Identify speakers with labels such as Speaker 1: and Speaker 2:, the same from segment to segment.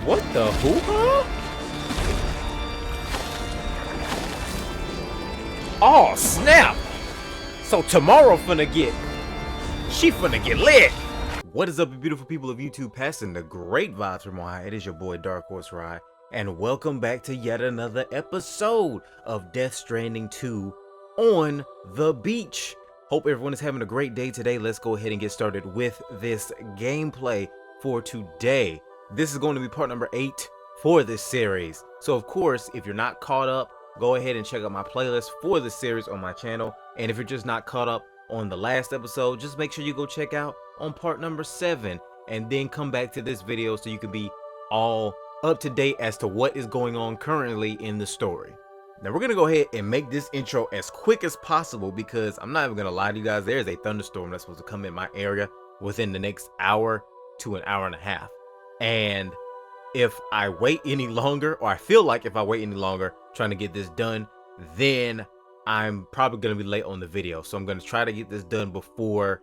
Speaker 1: What the hoo-ha? Oh, snap! So tomorrow she finna get lit! What is up, you beautiful people of YouTube, passing the great vibes from Ohio? It is your boy DarkHorse Rye, and welcome back to yet another episode of Death Stranding 2 on the beach. Hope everyone is having a great day today. Let's go ahead and get started with this gameplay for today. This is going to be part number 8 for this series. So of course, if you're not caught up, go ahead and check out my playlist for this series on my channel. And if you're just not caught up on the last episode, just make sure you go check out on part number 7 and then come back to this video so you can be all up to date as to what is going on currently in the story. Now we're gonna go ahead and make this intro as quick as possible because I'm not even gonna lie to you guys, there is a thunderstorm that's supposed to come in my area within the next hour to an hour and a half. And if I wait any longer, or I feel like if I wait any longer trying to get this done, then I'm probably going to be late on the video. So I'm going to try to get this done before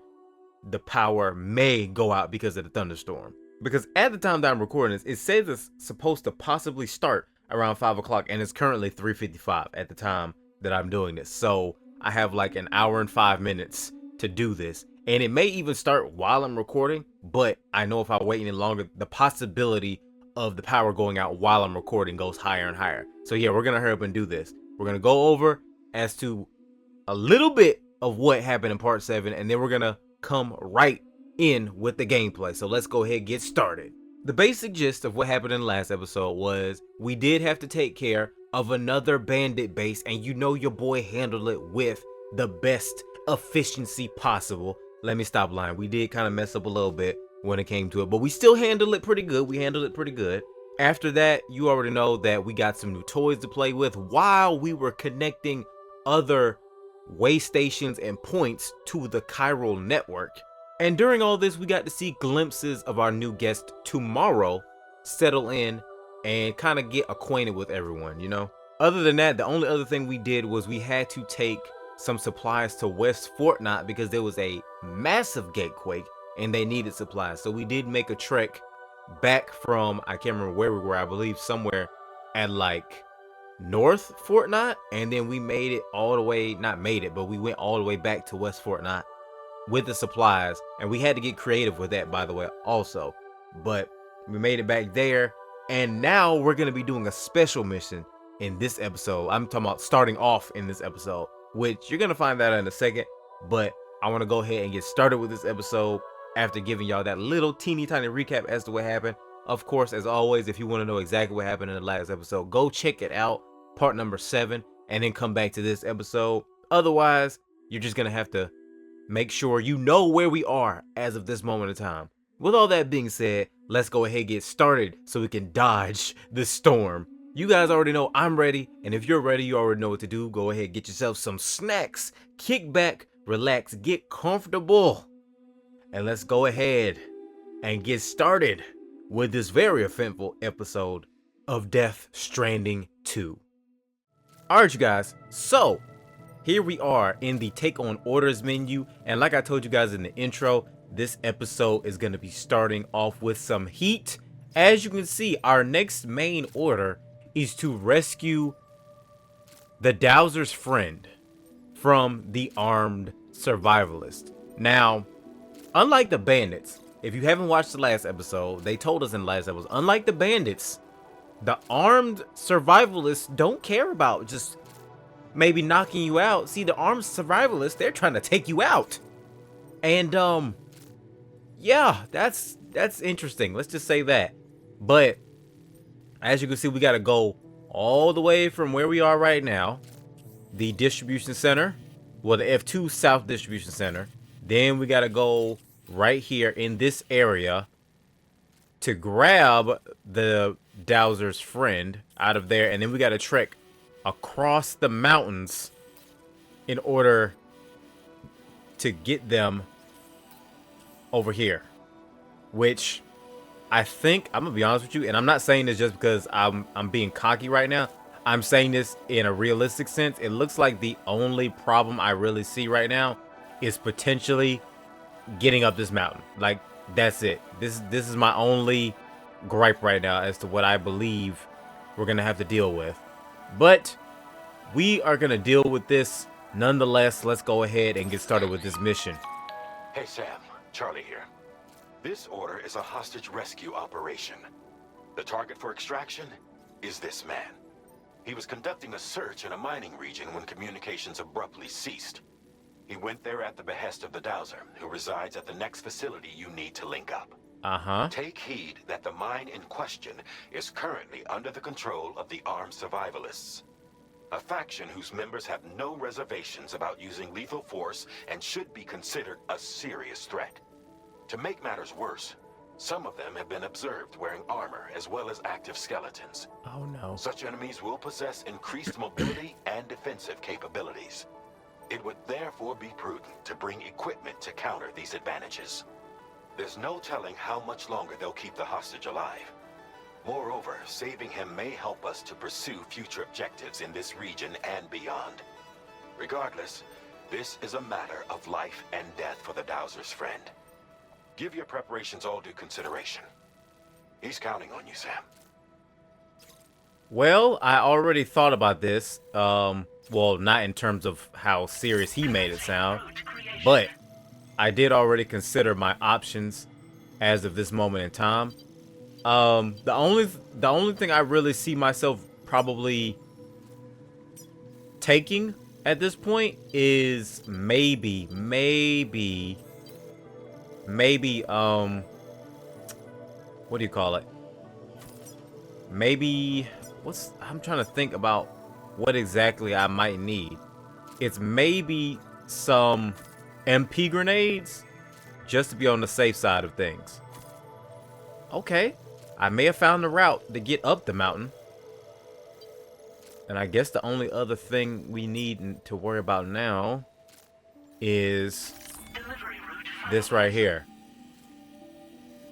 Speaker 1: the power may go out because of the thunderstorm. Because at the time that I'm recording this, it says it's supposed to possibly start around 5 o'clock, and it's currently 3:55 at the time that I'm doing this. So I have like an hour and 5 minutes to do this. And it may even start while I'm recording, but I know if I wait any longer, the possibility of the power going out while I'm recording goes higher and higher. So yeah, we're gonna hurry up and do this. We're gonna go over as to a little bit of what happened in part 7, and then we're gonna come right in with the gameplay. So let's go ahead and get started. The basic gist of what happened in the last episode was we did have to take care of another bandit base, and you know your boy handled it with the best efficiency possible. Let me stop lying. We did kind of mess up a little bit when it came to it, but we still handled it pretty good. We handled it pretty good. After that, you already know that we got some new toys to play with while we were connecting other way stations and points to the chiral network. And during all this, we got to see glimpses of our new guest tomorrow settle in and kind of get acquainted with everyone, you know? Other than that, the only other thing we did was we had to take some supplies to West Fort Knott because there was a massive gatequake and they needed supplies. So we did make a trek back from, I can't remember where we were, I believe somewhere at like North Fort Knott, and then we made it all the way, not made it, but we went all the way back to West Fort Knott with the supplies. And we had to get creative with that, by the way, also. But we made it back there, and now we're going to be doing a special mission in this episode. I'm talking about starting off in this episode, which you're going to find out in a second. But I want to go ahead and get started with this episode after giving y'all that little teeny tiny recap as to what happened. Of course, as always, if you want to know exactly what happened in the last episode, go check it out, part number 7, and then come back to this episode. Otherwise, you're just going to have to make sure you know where we are as of this moment in time. With all that being said, let's go ahead and get started so we can dodge the storm. You guys already know I'm ready, and if you're ready, you already know what to do. Go ahead, get yourself some snacks, kick back, relax, get comfortable, and let's go ahead and get started with this very eventful episode of Death Stranding 2. Alright you guys, so here we are in the take on orders menu, and like I told you guys in the intro, this episode is going to be starting off with some heat. As you can see, our next main order is to rescue the Dowser's friend from the armed survivalist. Now, unlike the bandits, if you haven't watched the last episode, they told us in the last episode, unlike the bandits, the armed survivalists don't care about just maybe knocking you out. See, the armed survivalists, they're trying to take you out. And yeah, that's interesting. Let's just say that. But as you can see, we got to go all the way from where we are right now, the distribution center, well, the F2 South Distribution Center. Then we got to go right here in this area to grab the Dowser's friend out of there. And then we got to trek across the mountains in order to get them over here. Which I think, I'm going to be honest with you, and I'm not saying this just because I'm being cocky right now. I'm saying this in a realistic sense. It looks like the only problem I really see right now is potentially getting up this mountain. Like, that's it. This is my only gripe right now as to what I believe we're gonna have to deal with. But we are gonna deal with this nonetheless. Let's go ahead and get started with this mission.
Speaker 2: Hey Sam, Charlie here. This order is a hostage rescue operation. The target for extraction is this man. He was conducting a search in a mining region when communications abruptly ceased. He went there at the behest of the Dowser, who resides at the next facility you need to link up. Take heed that the mine in question is currently under the control of the armed survivalists, a faction whose members have no reservations about using lethal force and should be considered a serious threat. To make matters worse, some of them have been observed wearing armor as well as active skeletons.
Speaker 1: Oh no.
Speaker 2: Such enemies will possess increased mobility and defensive capabilities. It would therefore be prudent to bring equipment to counter these advantages. There's no telling how much longer they'll keep the hostage alive. Moreover, saving him may help us to pursue future objectives in this region and beyond. Regardless, this is a matter of life and death for the Dowser's friend. Give your preparations all due consideration. He's counting on you, Sam.
Speaker 1: Well, I already thought about this. Well, not in terms of how serious he made it sound, but I did already consider my options as of this moment in time. The only thing I really see myself probably taking at this point is maybe what do you call it? Maybe I'm trying to think about what exactly I might need. It's maybe some MP grenades just to be on the safe side of things. Okay, I may have found the route to get up the mountain. And I guess the only other thing we need to worry about now is this right here.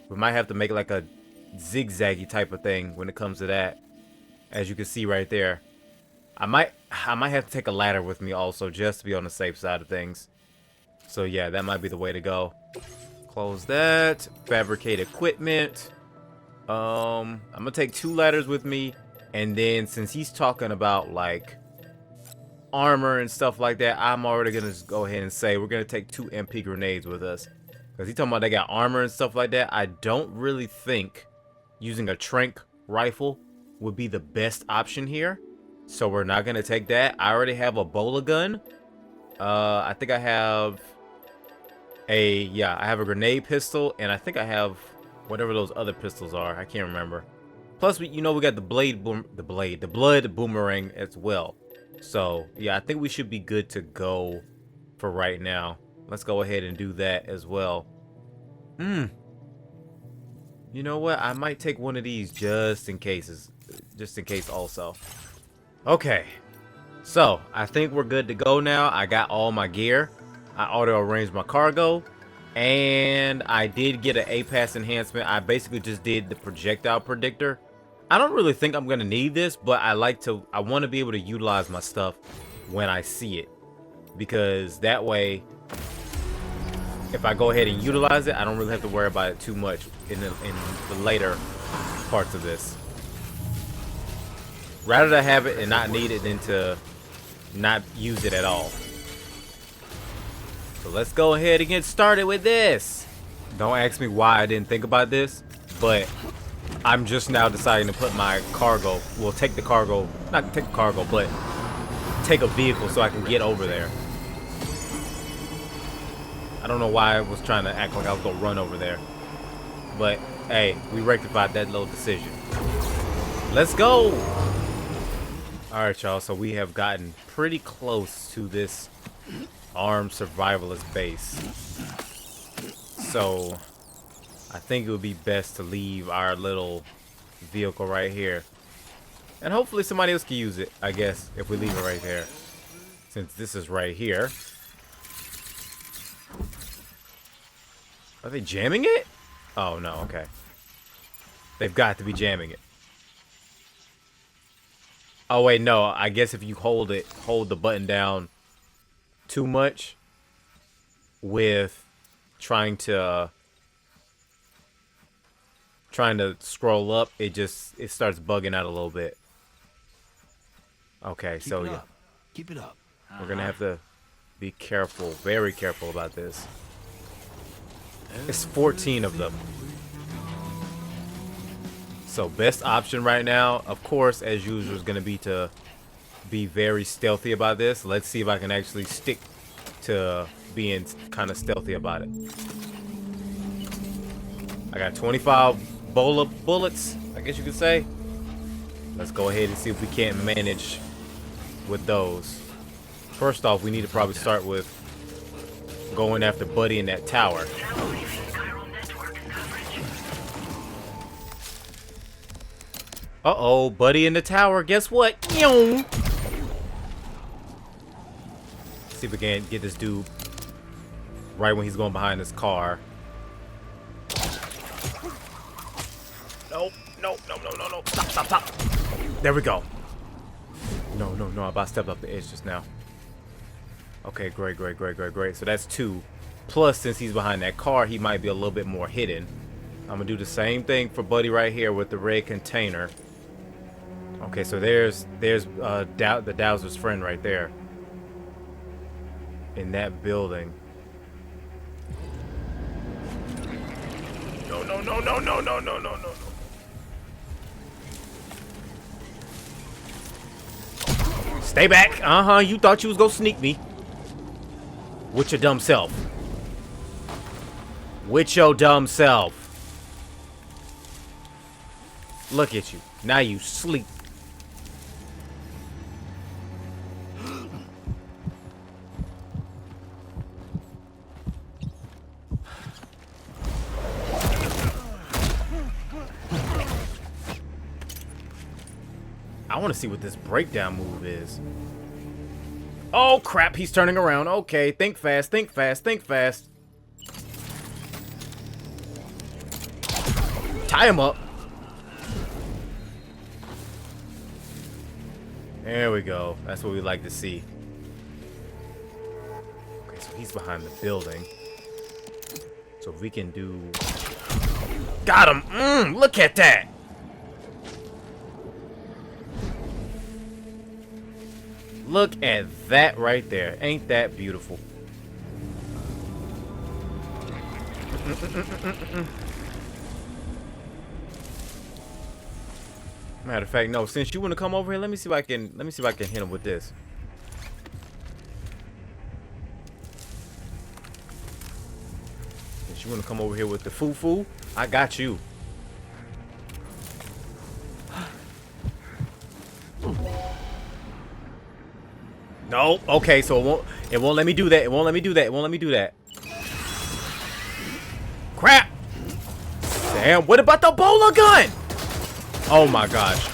Speaker 1: We might have to make like a zigzaggy type of thing when it comes to that. As you can see right there. I might have to take a ladder with me also just to be on the safe side of things. So yeah, that might be the way to go. Close that. Fabricate equipment. I'm gonna take 2 ladders with me, and then since he's talking about like armor and stuff like that, I'm already gonna just go ahead and say we're gonna take 2 MP grenades with us. Because he's talking about they got armor and stuff like that. I don't really think using a tranq rifle would be the best option here. So we're not gonna take that. I already have a bola gun. I think I have I have a grenade pistol, and I think I have whatever those other pistols are. I can't remember. Plus, we got the blood boomerang as well. So yeah, I think we should be good to go for right now. Let's go ahead and do that as well. You know what? I might take one of these just in case also. Okay, so I think we're good to go now. I got all my gear. I auto arranged my cargo, and I did get an APAS enhancement. I basically just did the projectile predictor. I don't really think I'm gonna need this, but I want to be able to utilize my stuff when I see it, because that way, if I go ahead and utilize it, I don't really have to worry about it too much in the later parts of this. Rather to have it and not need it than to not use it at all. So let's go ahead and get started with this. Don't ask me why I didn't think about this, but I'm just now deciding to put my cargo, well, take the cargo, not take the cargo, but take a vehicle so I can get over there. I don't know why I was trying to act like I was gonna run over there, but hey, we rectified that little decision. Let's go. All right, y'all, so we have gotten pretty close to this armed survivalist base. So I think it would be best to leave our little vehicle right here. And hopefully somebody else can use it, I guess, if we leave it right there. Since this is right here. Are they jamming it? Oh, no, okay. They've got to be jamming it. Oh, wait, no. I guess if you hold the button down too much with trying to trying to scroll up, it starts bugging out a little bit. Okay, so
Speaker 3: Keep it up.
Speaker 1: we're gonna have to be careful, very careful about this. It's 14 of them. So best option right now, of course, as usual, is gonna be to be very stealthy about this. Let's see if I can actually stick to being kind of stealthy about it. I got 25 bullets, I guess you could say. Let's go ahead and see if we can't manage with those. First off, we need to probably start with going after Buddy in that tower. Uh-oh, Buddy in the tower. Guess what? See if we can get this dude right when he's going behind this car. Nope, nope, no, no, no, no. Stop, stop, stop. There we go. No, no, no. I about stepped off the edge just now. Okay, great, great, great, great, great. So that's 2. Plus, since he's behind that car, he might be a little bit more hidden. I'm gonna do the same thing for Buddy right here with the red container. Okay, so there's the Dowser's friend right there. In that building. No, no, no, no, no, no, no, no, no, no. Stay back. Uh-huh, you thought you was gonna sneak me. With your dumb self. With your dumb self. Look at you. Now you sleep. I want to see what this breakdown move is. Oh, crap. He's turning around. Okay. Think fast. Think fast. Think fast. Tie him up. There we go. That's what we like to see. Okay, so he's behind the building. So if we can do... Got him! Look at that! Look at that right there. Ain't that beautiful? Matter of fact, no. Since you want to come over here, let me see if I can hit him with this. Since you want to come over here with the foo-foo, I got you. No. Okay, so it won't let me do that. It won't let me do that. It won't let me do that. Crap. Damn, what about the bowler gun? Oh my gosh.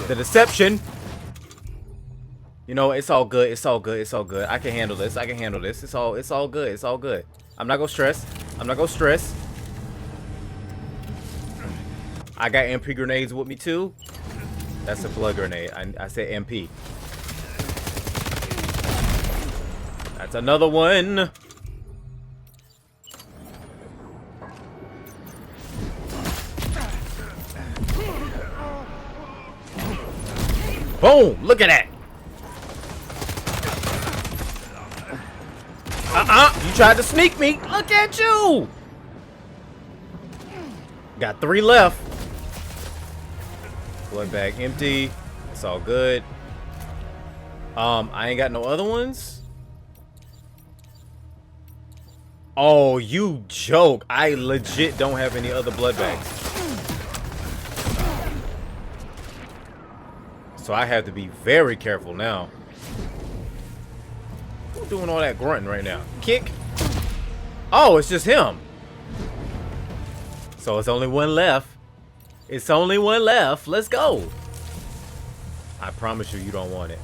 Speaker 1: The deception. You know, it's all good. It's all good. It's all good. I can handle this. I can handle this. It's all good. It's all good. I'm not gonna stress. I'm not gonna stress. I got MP grenades with me too. That's a blood grenade. I said MP. That's another one. Boom! Look at that. You tried to sneak me. Look at you. Got 3 left. Blood bag empty. It's all good. I ain't got no other ones. Oh, you joke. I legit don't have any other blood bags. So I have to be very careful now. Who's doing all that grunting right now? Kick? Oh, it's just him. So it's only one left. It's only one left. Let's go. I promise you, you don't want it.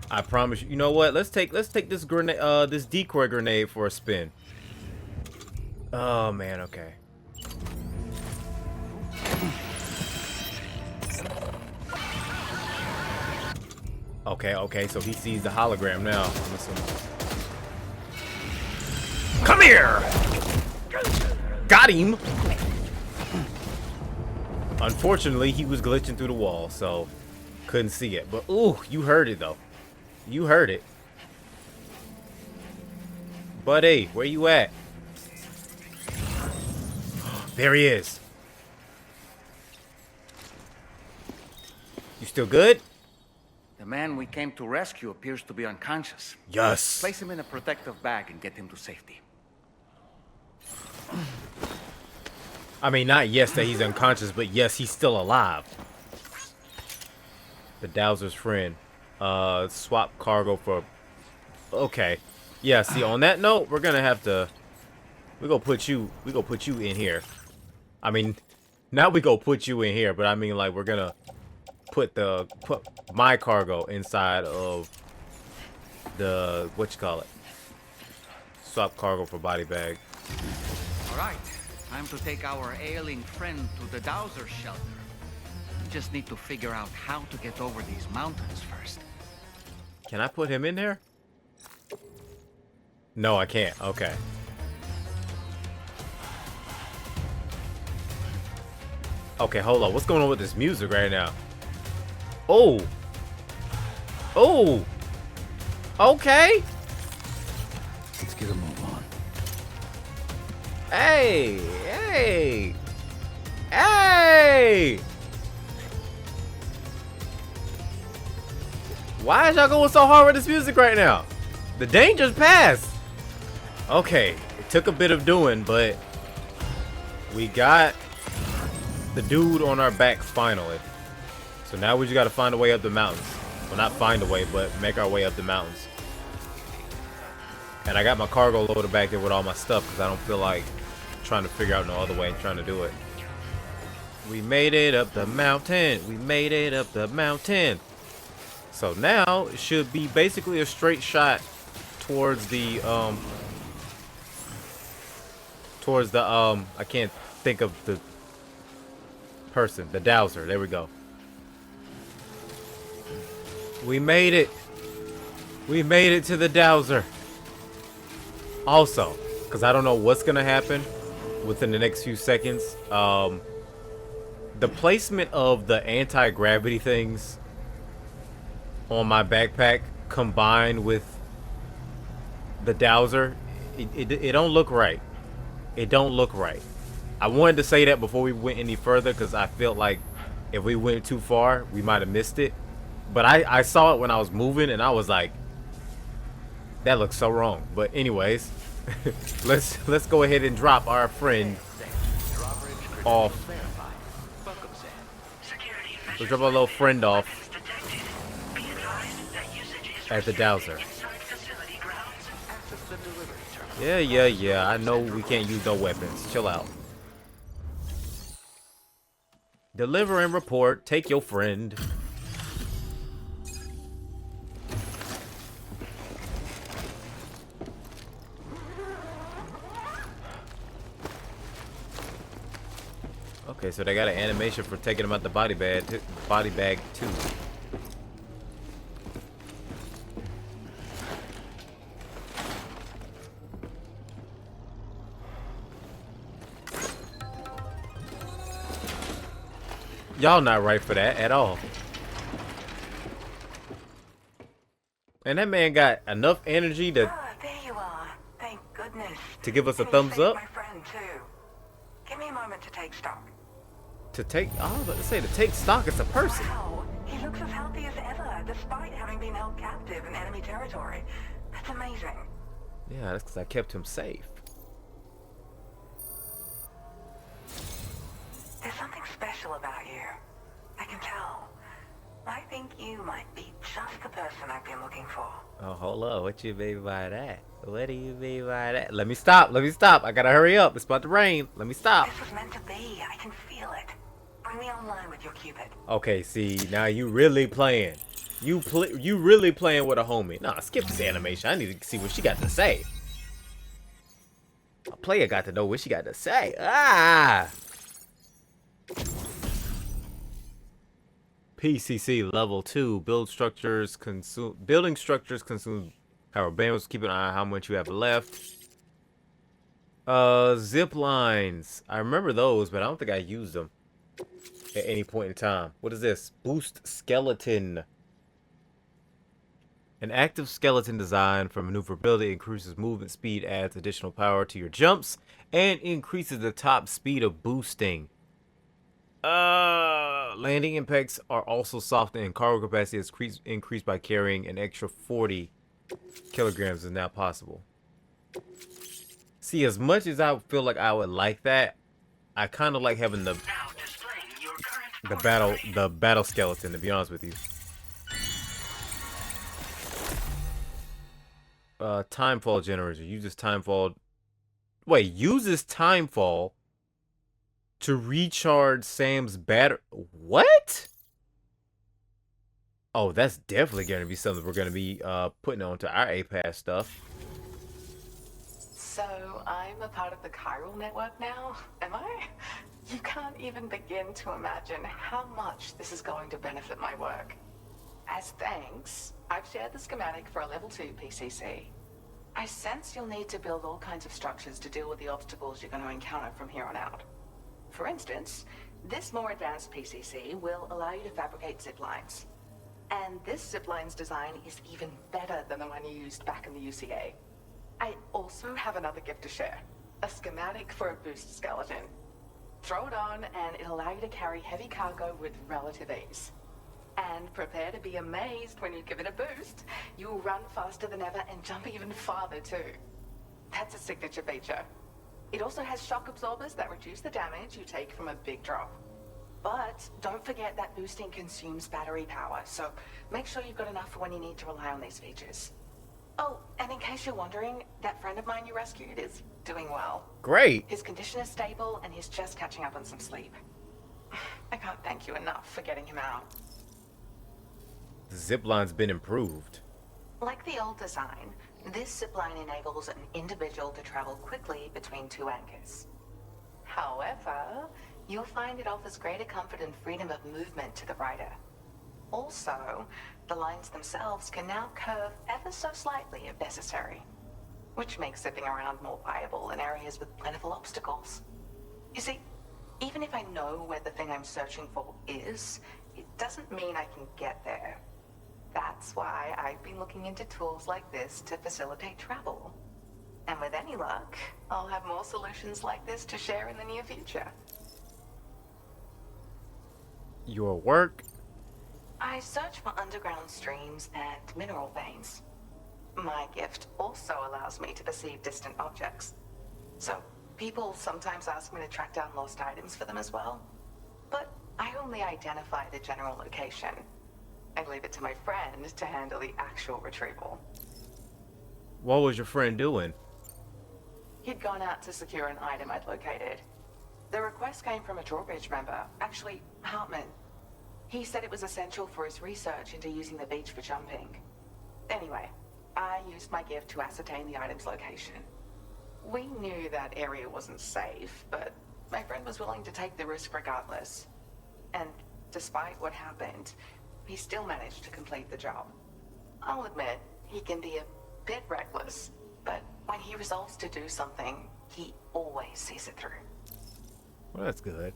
Speaker 1: I promise you. You know what? Let's take this grenade, this decoy grenade for a spin. Oh man, okay. Okay, so he sees the hologram now. I'm assuming. Come here! Got him! Unfortunately, he was glitching through the wall, so couldn't see it. But ooh, you heard it though. You heard it. Buddy, where you at? There he is. You still good?
Speaker 3: The man we came to rescue appears to be unconscious.
Speaker 1: Yes.
Speaker 3: Place him in a protective bag and get him to safety.
Speaker 1: I mean, not yes that he's unconscious, but yes, he's still alive. The Dowser's friend. Swap cargo for... Okay. Yeah, see, on that note, we're gonna have to... We gonna put you in here. I mean, now we gonna put you in here, but I mean, like, we're gonna put my cargo inside of the... What you call it? Swap cargo for body bag.
Speaker 3: All right. Time to take our ailing friend to the Dowser shelter. We just need to figure out how to get over these mountains first.
Speaker 1: Can I put him in there? No, I can't. Okay. Okay, hold on. What's going on with this music right now? Oh. Oh. Okay.
Speaker 3: Let's get a move on.
Speaker 1: Hey, hey, hey! Why is y'all going so hard with this music right now? The danger's past. Okay, it took a bit of doing, but we got the dude on our back finally. So now we just gotta find a way up the mountains. Well, not find a way, but make our way up the mountains. And I got my cargo loaded back there with all my stuff because I don't feel like trying to figure out no other way and trying to do it. We made it up the mountain. We made it up the mountain. So now it should be basically a straight shot towards the I can't think of the person, the Dowser. There we go. We made it. We made it to the Dowser. Also, because I don't know what's gonna happen within the next few seconds, the placement of the anti-gravity things on my backpack combined with the Dowser, it don't look right. It don't look right. I wanted to say that before we went any further because I felt like if we went too far, we might have missed it. But I saw it when I was moving and I was like, that looks so wrong. But anyways, let's go ahead and drop our friend off. Let's drop our little friend off at the Dowser. Yeah. I know we can't use no weapons. Chill out. Deliver and report. Take your friend. Okay, so they got an animation for taking him out the body bag too. Y'all not right for that at all. And that man got enough energy to
Speaker 4: there you are. Thank goodness.
Speaker 1: to give us a
Speaker 4: You
Speaker 1: thumbs
Speaker 4: saved
Speaker 1: up.
Speaker 4: My friend too. Give me a moment to take stock.
Speaker 1: To take, I was about to say, to take stock as a person.
Speaker 4: Wow, he looks as healthy as ever, despite having been held captive in enemy territory. That's amazing.
Speaker 1: Yeah, that's because I kept him safe.
Speaker 4: There's something special about you. I can tell. I think you might be just the person I've been looking for.
Speaker 1: Oh, hold up. What you mean by that? What do you mean by that? Let me stop. Let me stop. I gotta hurry up. It's about to rain. Let me stop.
Speaker 4: This was meant to be. I can feel it. Bring me online with your Cupid.
Speaker 1: Okay, see, now you really playing. You really playing with a homie. Nah, skip this animation. I need to see what she got to say. A player got to know what she got to say. Ah! PCC level 2. Building structures consume power bandwidth. Keep an eye on how much you have left. Zip lines. I remember those, but I don't think I used them. at any point in time. What is this? Boost skeleton. An active skeleton design for maneuverability increases movement speed, adds additional power to your jumps, and increases the top speed of boosting. Landing impacts are also softened, and cargo capacity is increased by carrying an extra 40 kilograms is now possible. See, as much as I feel like I would like that, I kind of like having the battle skeleton, to be honest with you. Timefall generator uses timefall. Wait, uses timefall to recharge Sam's battery. What? Oh, that's definitely going to be something we're going to be putting onto our A-Pass stuff.
Speaker 4: So, I'm a part of the chiral network now, am I? You can't even begin to imagine how much this is going to benefit my work. As thanks, I've shared the schematic for a level 2 PCC. I sense you'll need to build all kinds of structures to deal with the obstacles you're going to encounter from here on out. For instance, this more advanced PCC will allow you to fabricate zip lines. And this zip line's design is even better than the one you used back in the UCA. I also have another gift to share, a schematic for a boost skeleton. Throw it on and it'll allow you to carry heavy cargo with relative ease. And prepare to be amazed when you give it a boost. You'll run faster than ever and jump even farther too. That's a signature feature. It also has shock absorbers that reduce the damage you take from a big drop. But don't forget that boosting consumes battery power, so make sure you've got enough for when you need to rely on these features. Oh, and in case you're wondering, that friend of mine you rescued is doing well.
Speaker 1: Great.
Speaker 4: His condition is stable and he's just catching up on some sleep. I can't thank you enough for getting him out.
Speaker 1: The zipline's been improved.
Speaker 4: Like the old design, this zipline enables an individual to travel quickly between two anchors. However, you'll find it offers greater comfort and freedom of movement to the rider. Also, the lines themselves can now curve ever so slightly if necessary, which makes zipping around more viable in areas with plentiful obstacles. You see, even if I know where the thing I'm searching for is, it doesn't mean I can get there. That's why I've been looking into tools like this to facilitate travel. And with any luck, I'll have more solutions like this to share in the near future.
Speaker 1: Your work?
Speaker 4: I search for underground streams and mineral veins. My gift also allows me to perceive distant objects. So, people sometimes ask me to track down lost items for them as well. But I only identify the general location. I leave it to my friend to handle the actual retrieval.
Speaker 1: What was your friend doing?
Speaker 4: He'd gone out to secure an item I'd located. The request came from a drawbridge member, actually, Hartman. He said it was essential for his research into using the beach for jumping. Anyway, I used my gift to ascertain the item's location. We knew that area wasn't safe, but my friend was willing to take the risk regardless. And despite what happened, he still managed to complete the job. I'll admit, he can be a bit reckless, but when he resolves to do something, he always sees it through.
Speaker 1: Well, that's good.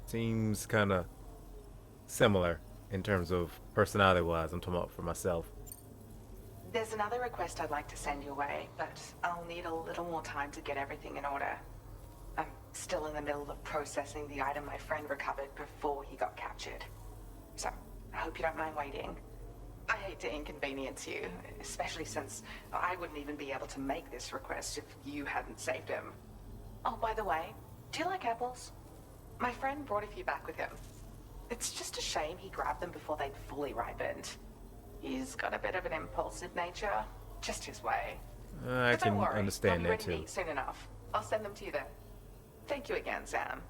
Speaker 1: Seems kind of similar in terms of personality-wise. I'm talking about for myself.
Speaker 4: There's another request I'd like to send your way, but I'll need a little more time to get everything in order. I'm still in the middle of processing the item my friend recovered before he got captured. So, I hope you don't mind waiting. I hate to inconvenience you, especially since I wouldn't even be able to make this request if you hadn't saved him. Oh, by the way, do you like apples? My friend brought a few back with him. It's just a shame he grabbed them before they'd fully ripened. He's got a bit of an impulsive nature, just his way.
Speaker 1: I
Speaker 4: But
Speaker 1: can
Speaker 4: don't worry,
Speaker 1: understand
Speaker 4: I'll
Speaker 1: that
Speaker 4: be ready to
Speaker 1: too.
Speaker 4: eat soon enough. I'll send them to you then. Thank you again, Sam.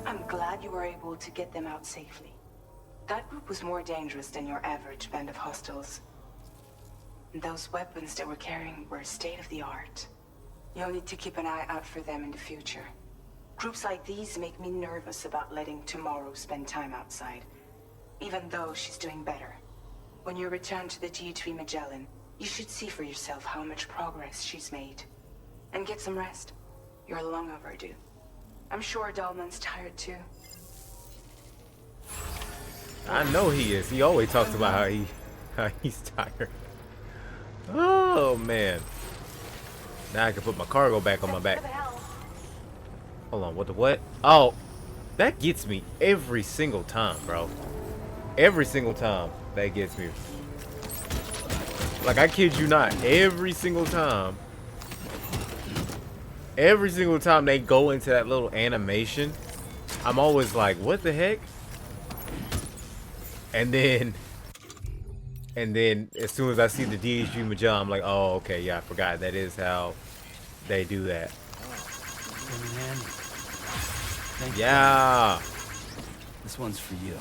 Speaker 5: I'm glad you were able to get them out safely. That group was more dangerous than your average band of hostiles. Those weapons they were carrying were state-of-the-art. You'll need to keep an eye out for them in the future. Groups like these make me nervous about letting Tomorrow spend time outside, even though she's doing better. When you return to the G3 Magellan, you should see for yourself how much progress she's made. And get some rest. You're long overdue. I'm sure Dahlman's tired too.
Speaker 1: I know he is. He always talks about how he's tired. Oh man. Now I can put my cargo back on my back. Hold on, what the what? Oh, that gets me every single time, bro. Every single time that gets me. Like, I kid you not, every single time they go into that little animation, I'm always like, what the heck? And then as soon as I see the DHG Magellan, I'm like, oh, okay, yeah, I forgot. That is how they do that. Yeah.
Speaker 6: This one's for you.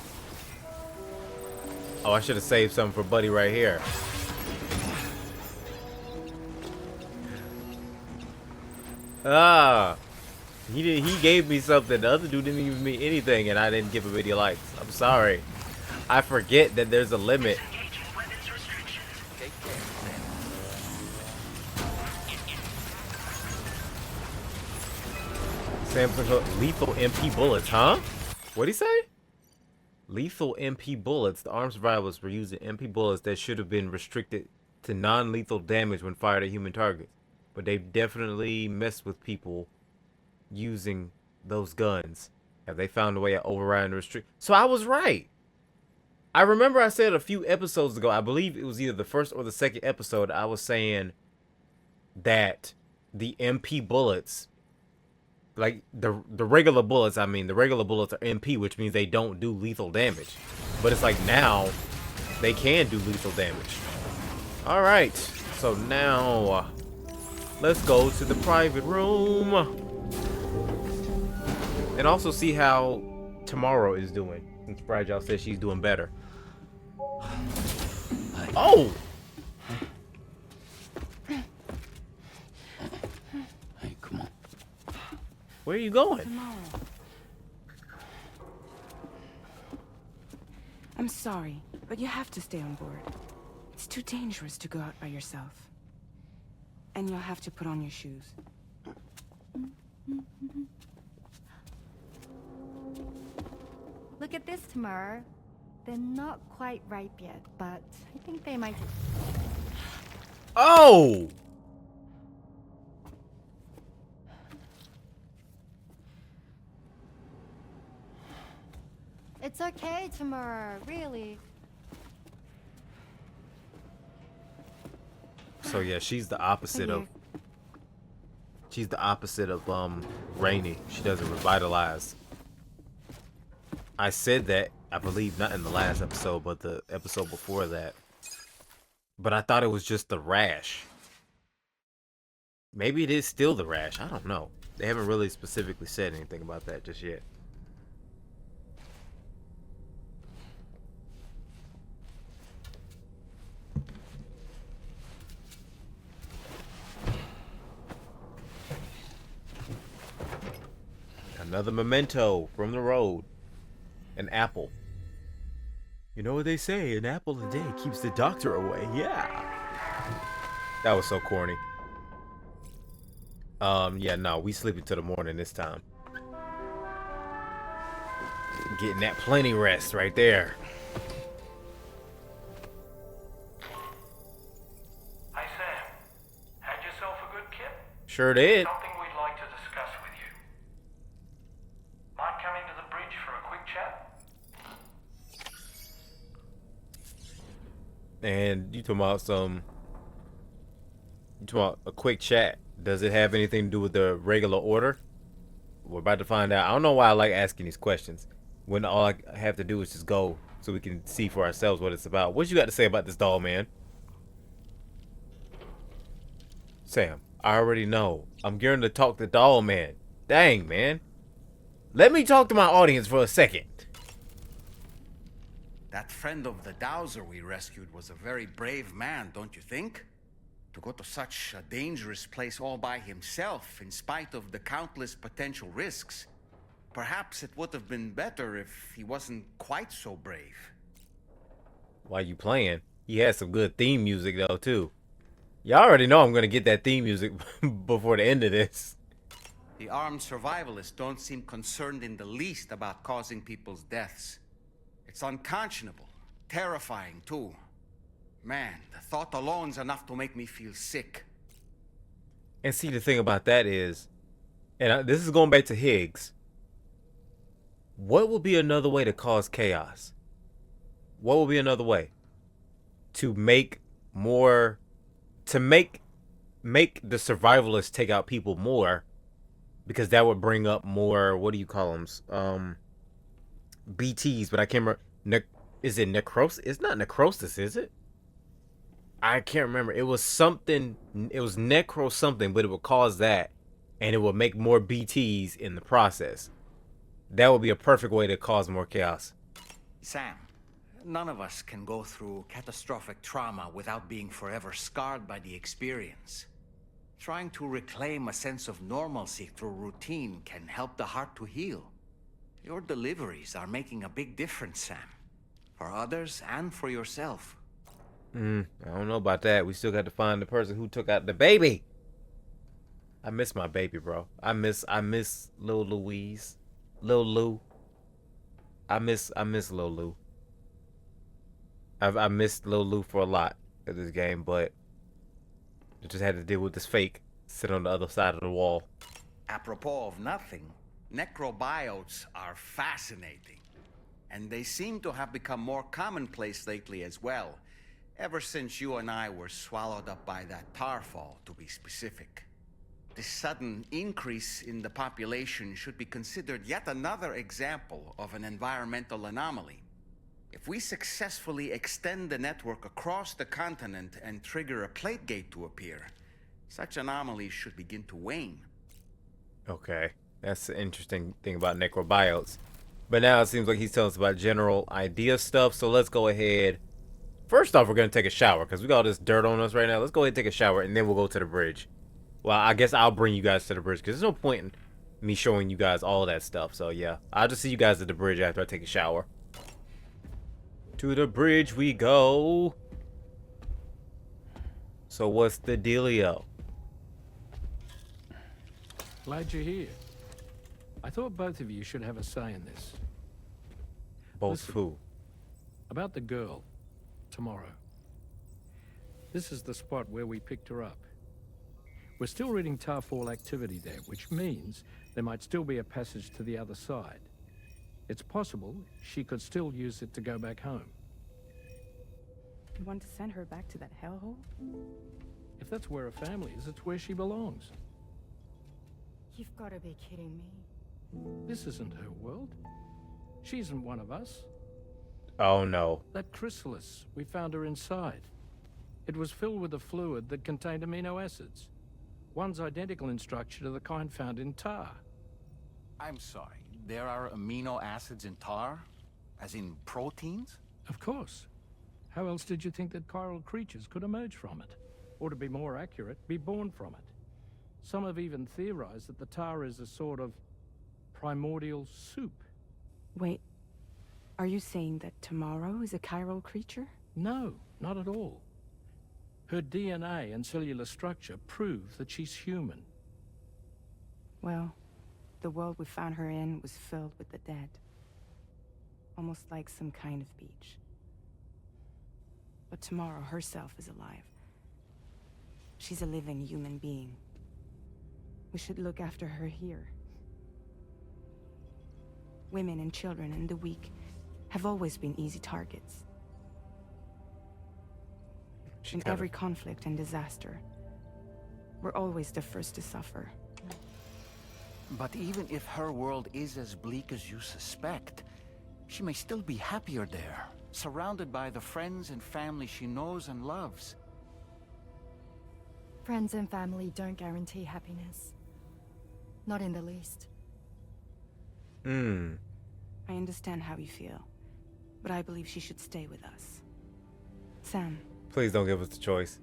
Speaker 1: Oh, I should have saved something for Buddy right here. Ah. He gave me something. The other dude didn't give me anything, and I didn't give him any likes. I'm sorry. I forget that there's a limit. Samson Hook, lethal MP bullets, huh? What'd he say? Lethal MP bullets. The armed survivors were using MP bullets that should have been restricted to non-lethal damage when fired at human targets. But they definitely messed with people using those guns. Have they found a way to override and restrict? So I was right. I remember I said a few episodes ago, I believe it was either the first or the second episode, I was saying that the MP bullets, like the regular bullets, I mean, the regular bullets are MP, which means they don't do lethal damage. But it's like now they can do lethal damage. All right, so now let's go to the private room and also see how Tomorrow is doing. Since Fragile says she's doing better. Oh!
Speaker 6: Hey, come on.
Speaker 1: Where are you going?
Speaker 5: Tomorrow. I'm sorry, but you have to stay on board. It's too dangerous to go out by yourself. And you'll have to put on your shoes.
Speaker 7: Look at this, Tamara. They're not quite ripe yet, but I think they might.
Speaker 1: Oh!
Speaker 7: It's okay, Tamara. Really.
Speaker 1: So yeah, she's the opposite of Rainy. She doesn't revitalize. I said that, I believe, not in the last episode, but the episode before that. But I thought it was just the rash. Maybe it is still the rash. I don't know. They haven't really specifically said anything about that just yet. Another memento from the road. An apple. You know what they say, an apple a day keeps the doctor away. Yeah. That was so corny. Yeah, no, we sleeping till the morning this time. Getting that plenty rest right there.
Speaker 8: Hi Sam, had yourself a good kip?
Speaker 1: Sure did.
Speaker 8: Something we'd like to discuss with you. Mind coming to the bridge for a quick chat?
Speaker 1: And you talking about a quick chat. Does it have anything to do with the regular order? We're about to find out. I don't know why I like asking these questions when all I have to do is just go so we can see for ourselves what it's about. What you got to say about this doll, man? Sam, I already know. I'm gearing to talk to doll man. Dang, man. Let me talk to my audience for a second.
Speaker 3: That friend of the Dowser we rescued was a very brave man, don't you think? To go to such a dangerous place all by himself, in spite of the countless potential risks. Perhaps it would have been better if he wasn't quite so brave.
Speaker 1: While you playing, he has some good theme music though too. Y'all already know I'm gonna get that theme music before the end of this.
Speaker 3: The armed survivalists don't seem concerned in the least about causing people's deaths. It's unconscionable. Terrifying, too. Man, the thought alone's enough to make me feel sick.
Speaker 1: And see, the thing about that is, this is going back to Higgs. What would be another way to cause chaos? What would be another way to make more, to make the survivalists take out people more, because that would bring up more, what do you call them? BTs, but I can't remember. Is it necrosis? It's not necrosis, is it? I can't remember. It was something. It was necro something, but it would cause that, and it would make more BTs in the process. That would be a perfect way to cause more chaos.
Speaker 3: Sam, none of us can go through catastrophic trauma without being forever scarred by the experience. Trying to reclaim a sense of normalcy through routine can help the heart to heal. Your deliveries are making a big difference, Sam. For others and for yourself.
Speaker 1: I don't know about that. We still got to find the person who took out the baby. I miss my baby, bro. I miss Lil Louise. Lil Lou. I miss Lil Lou. I missed Lil Lou for a lot of this game, but I just had to deal with this fake sitting on the other side of the wall.
Speaker 3: Apropos of nothing, necrobiotes are fascinating. And they seem to have become more commonplace lately as well. Ever since you and I were swallowed up by that tar fall, to be specific. This sudden increase in the population should be considered yet another example of an environmental anomaly. If we successfully extend the network across the continent and trigger a plate gate to appear, such anomalies should begin to wane.
Speaker 1: Okay, that's the interesting thing about necrobiotes. But now it seems like he's telling us about general idea stuff, so let's go ahead. First off, we're going to take a shower, because we got all this dirt on us right now. Let's go ahead and take a shower, and then we'll go to the bridge. Well, I guess I'll bring you guys to the bridge, because there's no point in me showing you guys all that stuff. So, yeah, I'll just see you guys at the bridge after I take a shower. To the bridge we go. So, what's the dealio?
Speaker 8: Glad you're here. I thought both of you should have a say in this.
Speaker 1: Both
Speaker 8: Listen,
Speaker 1: who?
Speaker 8: About the girl, tomorrow. This is the spot where we picked her up. We're still reading Tarfall activity there, which means there might still be a passage to the other side. It's possible she could still use it to go back home.
Speaker 9: You want to send her back to that hellhole?
Speaker 8: If that's where her family is, it's where she belongs.
Speaker 7: You've got to be kidding me.
Speaker 8: This isn't her world. She isn't one of us.
Speaker 1: Oh, no.
Speaker 8: That chrysalis, we found her inside. It was filled with a fluid that contained amino acids. One's identical in structure to the kind found in tar.
Speaker 3: I'm sorry, there are amino acids in tar? As in proteins?
Speaker 8: Of course. How else did you think that chiral creatures could emerge from it? Or to be more accurate, be born from it? Some have even theorized that the tar is a sort of primordial soup.
Speaker 9: Wait, are you saying that tomorrow is a chiral creature?
Speaker 8: No, not at all. Her DNA and cellular structure prove that she's human.
Speaker 9: Well, the world we found her in was filled with the dead. Almost like some kind of beach. But tomorrow herself is alive. She's a living human being. We should look after her here. Women and children and the weak have always been easy targets. In every conflict and disaster, we're always the first to suffer.
Speaker 3: But even if her world is as bleak as you suspect, she may still be happier there, surrounded by the friends and family she knows and loves.
Speaker 7: Friends and family don't guarantee happiness. Not in the least.
Speaker 9: I understand how you feel, but I believe she should stay with us. Sam.
Speaker 1: Please don't give us the choice.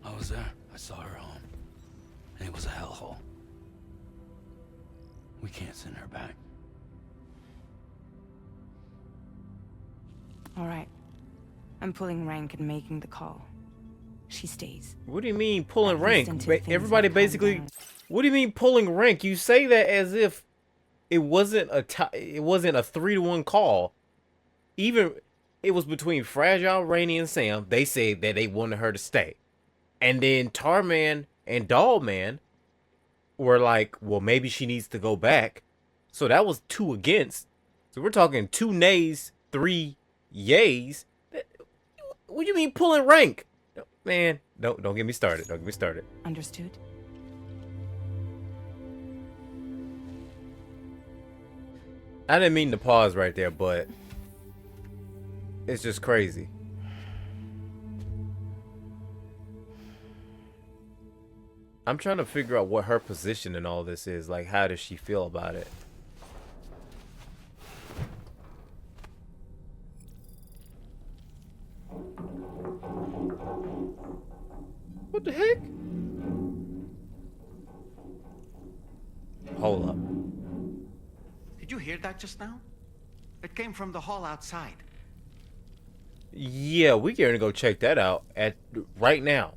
Speaker 6: I was there. I saw her home. And it was a hellhole. We can't send her back.
Speaker 9: All right. I'm pulling rank and making the call. She stays.
Speaker 1: What do you mean pulling
Speaker 9: At
Speaker 1: rank?
Speaker 9: least until things
Speaker 1: Everybody
Speaker 9: have calmed
Speaker 1: basically.
Speaker 9: down.
Speaker 1: What do you mean pulling rank? You say that as if it wasn't a 3-to-1 call. even it was between Fragile, Rainy, and Sam. They said that they wanted her to stay. And then Tarman and Dollman were like, well, maybe she needs to go back. So that was 2 against. So we're talking 2 nays, 3 yays. What do you mean pulling rank? Man, don't get me started. Don't get me started.
Speaker 9: Understood?
Speaker 1: I didn't mean to pause right there, but it's just crazy. I'm trying to figure out what her position in all this is. Like, how does she feel about it? What the heck? Hold up.
Speaker 3: Did you hear that just now? It came from the hall outside.
Speaker 1: Yeah, we're going to go check that out right now.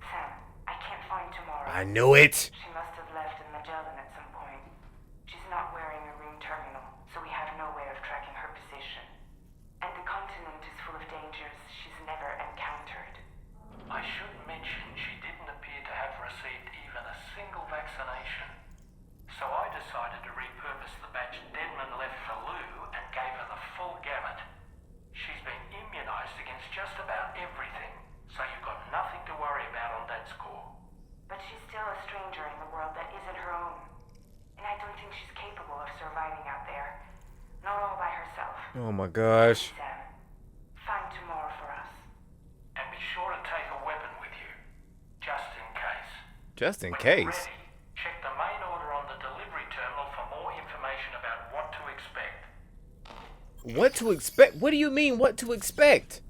Speaker 5: Sam, I can't find Tomorrow.
Speaker 1: I knew it.
Speaker 5: She must have left in Magellan at some point. She's not wearing a room terminal, so we have no way of tracking her position. And the continent is full of dangers she's never encountered.
Speaker 10: I should mention she didn't appear to have received even a single vaccination. So I decided to repurpose the batch Deadman left for Lou and gave her the full gamut. She's been immunized against just about everything, so you've got nothing to worry about on that score.
Speaker 5: But she's still a stranger in the world that isn't her own. And I don't think she's capable of surviving out there. Not all by herself.
Speaker 1: Oh my gosh.
Speaker 5: Sam, find Tomorrow for us.
Speaker 10: And be sure to take a weapon with you, just in case.
Speaker 1: Just in
Speaker 10: When
Speaker 1: case.
Speaker 10: you're ready, check the main order on the delivery terminal for more information about what to expect.
Speaker 1: What to expect? What do you mean what to expect?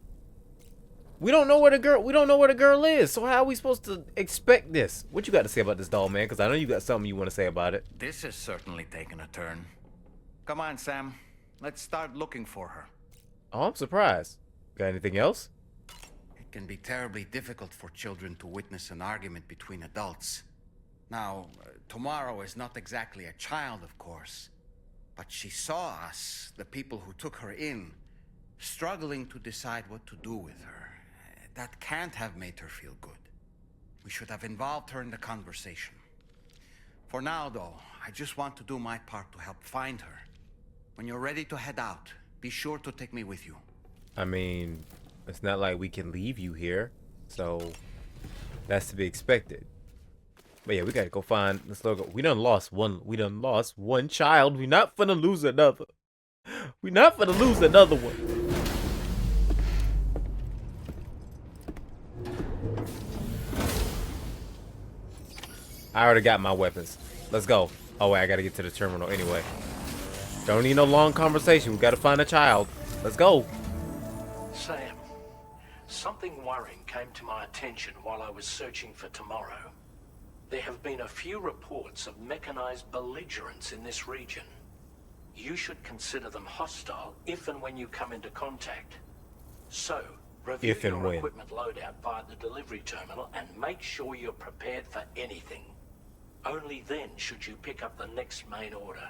Speaker 1: We don't know where the girl is. So how are we supposed to expect this? What you got to say about this doll, man? Cuz I know you got something you want to say about it.
Speaker 3: This is certainly taking a turn. Come on, Sam. Let's start looking for her.
Speaker 1: Oh, I'm surprised. Got anything else?
Speaker 3: It can be terribly difficult for children to witness an argument between adults. Now, Tomorrow is not exactly a child, of course, but she saw us, the people who took her in, struggling to decide what to do with her. That can't have made her feel good. We should have involved her in the conversation. For now, though, I just want to do my part to help find her. When you're ready to head out, be sure to take me with you.
Speaker 1: I mean, it's not like we can leave you here, so that's to be expected. But yeah, we gotta go find this logo. We done lost one child. We not finna lose another. We not finna lose another one. I already got my weapons. Let's go. Oh wait, I gotta get to the terminal anyway. Don't need no long conversation. We gotta find a child. Let's go.
Speaker 10: Sam, something worrying came to my attention while I was searching for Tomorrow. There have been a few reports of mechanized belligerents in this region. You should consider them hostile if and when you come into contact. So, review
Speaker 1: If and
Speaker 10: your
Speaker 1: when.
Speaker 10: equipment loadout via the delivery terminal and make sure you're prepared for anything. Only then should you pick up the next main order.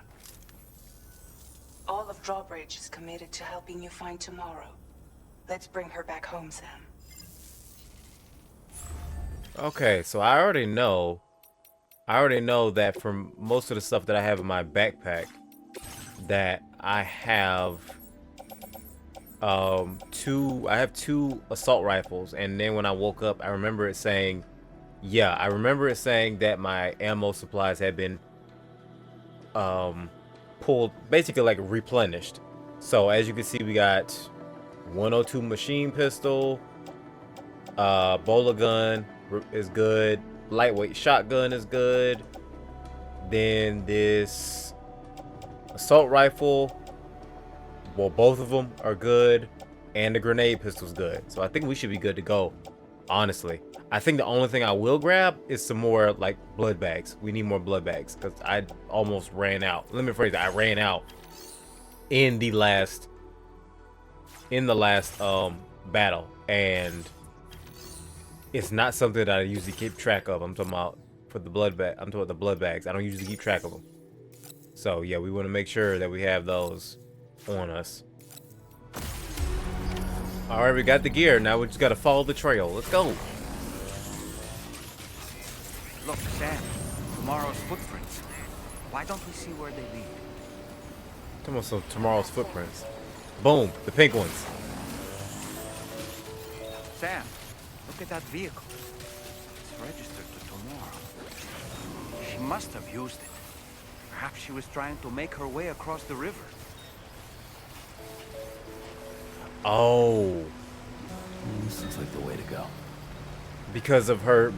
Speaker 5: All of Drawbridge is committed to helping you find Tomorrow. Let's bring her back home, Sam.
Speaker 1: Okay, so I already know that from most of the stuff that I have in my backpack that I have two assault rifles, and then when I woke up I remember it saying that my ammo supplies had been pulled, basically like replenished. So as you can see, we got 102 machine pistol, bowler gun is good, lightweight shotgun is good, then this assault rifle, well, both of them are good, and the grenade pistol's good. So I think we should be good to go, honestly. I think the only thing I will grab is some more like blood bags. We need more blood bags because I almost ran out. Let me phrase it, I ran out in the last battle, and it's not something that I usually keep track of. I'm talking about for the blood bag. I'm talking about the blood bags. I don't usually keep track of them. So yeah, we want to make sure that we have those. on us. Alright, we got the gear. Now we just gotta follow the trail. Let's go.
Speaker 3: Look, Sam. Tomorrow's footprints. Why don't we see where they lead?
Speaker 1: Come on, so tomorrow's footprints. Boom, the pink ones.
Speaker 3: Sam, look at that vehicle. It's registered to tomorrow. She must have used it. Perhaps she was trying to make her way across the river.
Speaker 1: Oh.
Speaker 6: This looks like the way to go.
Speaker 1: Because of her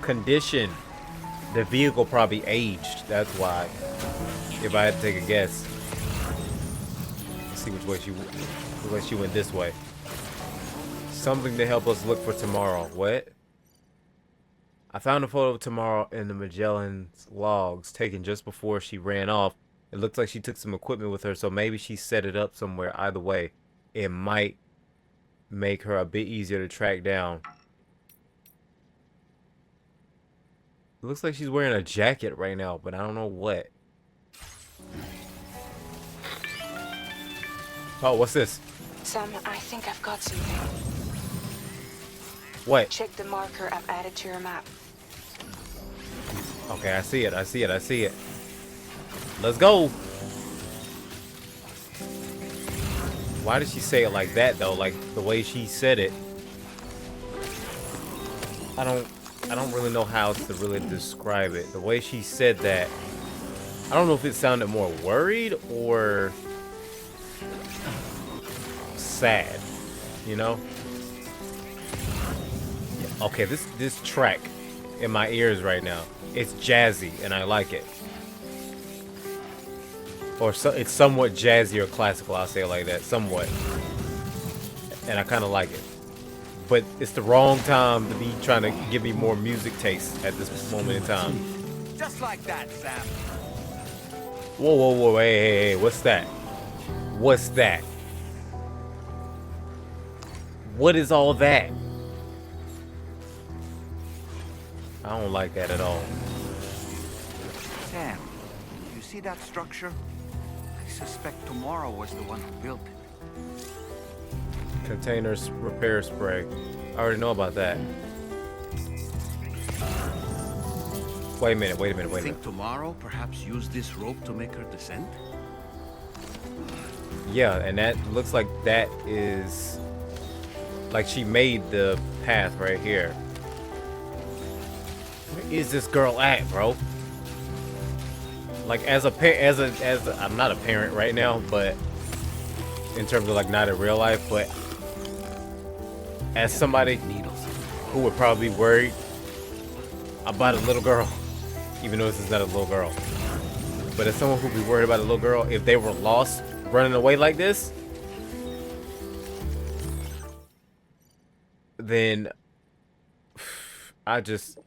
Speaker 1: condition. The vehicle probably aged. That's why. If I had to take a guess. Let's see which way she went this way. Something to help us look for tomorrow. What? I found a photo of tomorrow in the Magellan's logs taken just before she ran off. It looks like she took some equipment with her, so maybe she set it up somewhere. Either way, it might make her a bit easier to track down. It looks like she's wearing a jacket right now, but I don't know what. Oh, what's this?
Speaker 5: Sam, I think I've got something.
Speaker 1: What?
Speaker 5: Check the marker I've added to your map.
Speaker 1: Okay, I see it. I see it. I see it. Let's go. Why did she say it like that though? Like the way she said it. I don't really know how to really describe it. The way she said that, I don't know if it sounded more worried or sad, you know? Okay, this track in my ears right now, it's jazzy and I like it. Or so, it's somewhat jazzy or classical, I'll say it like that, somewhat. And I kind of like it. But it's the wrong time to be trying to give me more music taste at this moment in time.
Speaker 3: Just like that, Sam.
Speaker 1: Whoa, whoa, whoa, hey, what's that? What's that? What is all that? I don't like that at all.
Speaker 3: Sam, you see that structure? I suspect Tomorrow was the one who built it.
Speaker 1: Containers repair spray. I already know about that. Wait a minute, wait a minute, wait a minute.
Speaker 3: Think Tomorrow perhaps used this rope to make her descent?
Speaker 1: Yeah, and that looks like that is like she made the path right here. Where is this girl at, bro? Like as I'm not a parent right now, but in terms of like not in real life, but as somebody who would probably be worried about a little girl, even though this is not a little girl, but as someone who'd be worried about a little girl, if they were lost running away like this, then I just,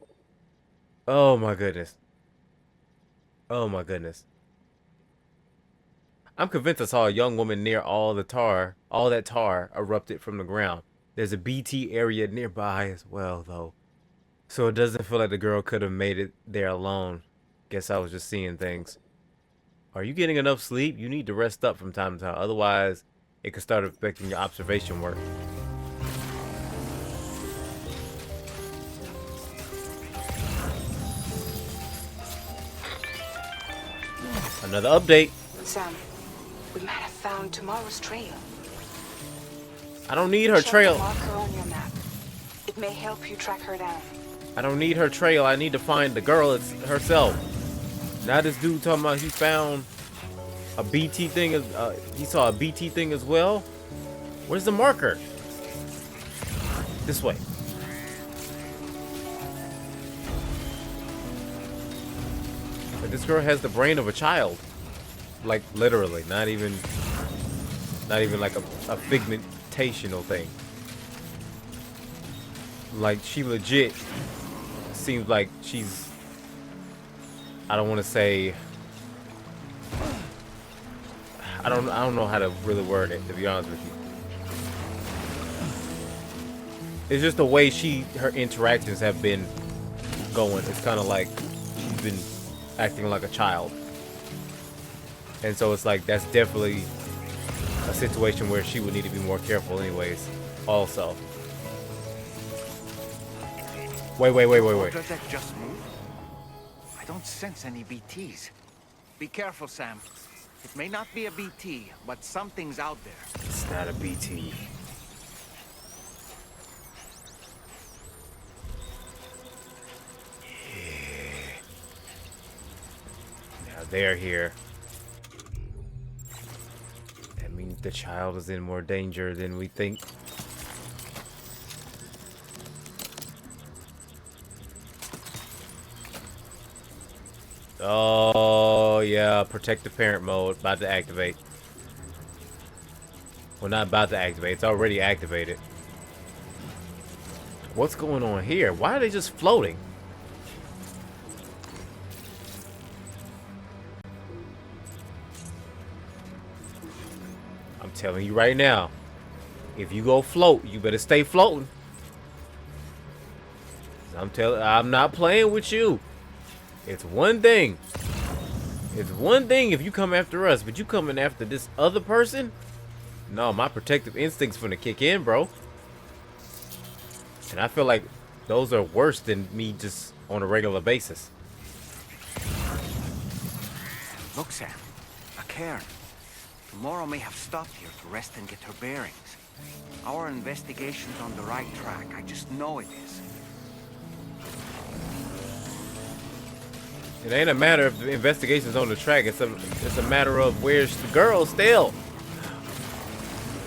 Speaker 1: oh my goodness. Oh my goodness. I'm convinced I saw a young woman near all that tar erupted from the ground. There's a BT area nearby as well, though. So it doesn't feel like the girl could have made it there alone. Guess I was just seeing things. Are you getting enough sleep? You need to rest up from time to time. Otherwise, it could start affecting your observation work. Another update.
Speaker 5: Sam, we might have found Tomorrow's trail.
Speaker 1: I don't need her
Speaker 5: Check
Speaker 1: trail.
Speaker 5: the marker on your map. It may help you track her down.
Speaker 1: I don't need her trail. I need to find the girl herself. Now this dude talking about he found a BT thing. He saw a BT thing as well. Where's the marker? This way. But this girl has the brain of a child. Like literally, not even like a pigmentational thing. Like she legit seems like she's, I don't want to say, I don't know how to really word it, to be honest with you. It's just the way her interactions have been going. It's kind of like she's been acting like a child. And so it's like that's definitely a situation where she would need to be more careful anyways. Also. Wait.
Speaker 3: Does that just move? I don't sense any BTs. Be careful, Sam. It may not be a BT, but something's out there.
Speaker 1: It's not a BT. Yeah. Now they're here. That means the child is in more danger than we think. Oh, yeah. Protect the parent mode. About to activate. Well, not about to activate. It's already activated. What's going on here? Why are they just floating? I'm telling you right now. If you go float, you better stay floating. I'm not playing with you. It's one thing. It's one thing if you come after us, but you coming after this other person? No, my protective instinct's finna kick in, bro. And I feel like those are worse than me just on a regular basis.
Speaker 3: Look, Sam. A cairn. Tomorrow may have stopped here to rest and get her bearings. Our investigation's on the right track. I just know it is.
Speaker 1: It ain't a matter of the investigation's on the track. It's a matter of where's the girl still.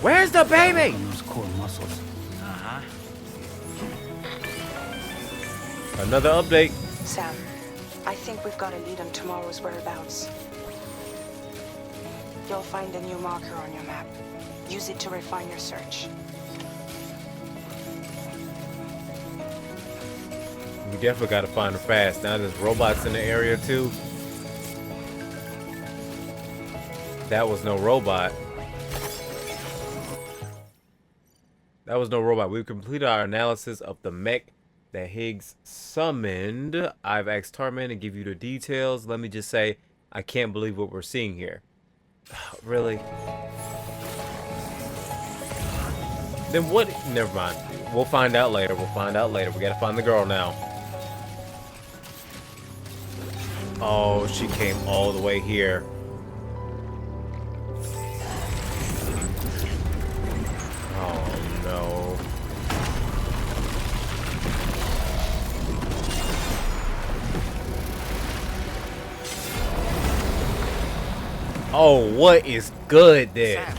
Speaker 1: Where's the baby?
Speaker 6: Those core muscles.
Speaker 3: Uh-huh.
Speaker 1: Another update.
Speaker 5: Sam, I think we've got a lead on tomorrow's whereabouts. You'll find a new marker on your map. Use it to refine your search.
Speaker 1: We definitely gotta find her fast. Now there's robots in the area too. That was no robot. That was no robot. We've completed our analysis of the mech that Higgs summoned. I've asked Tarman to give you the details. Let me just say, I can't believe what we're seeing here. Really? Then what? Never mind. We'll find out later. We'll find out later. We gotta find the girl now. Oh, she came all the way here. Oh, no. Oh, what is good then?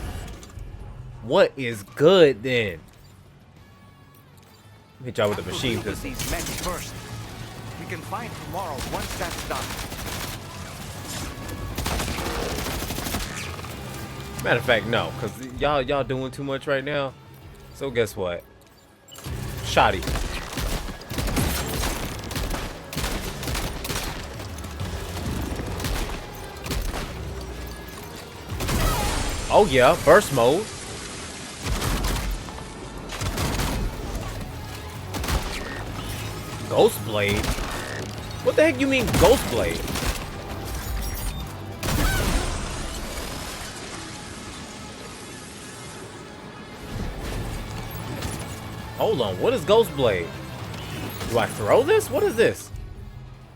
Speaker 1: What is good then? Hit y'all with the machine pistol.
Speaker 3: These mechs first. We can find tomorrow once that's done.
Speaker 1: Matter of fact, no, cause y'all doing too much right now. So guess what? Shoddy. Oh yeah, burst mode. Ghost Blade? What the heck you mean Ghost Blade? Hold on, what is Ghost Blade? Do I throw this? What is this?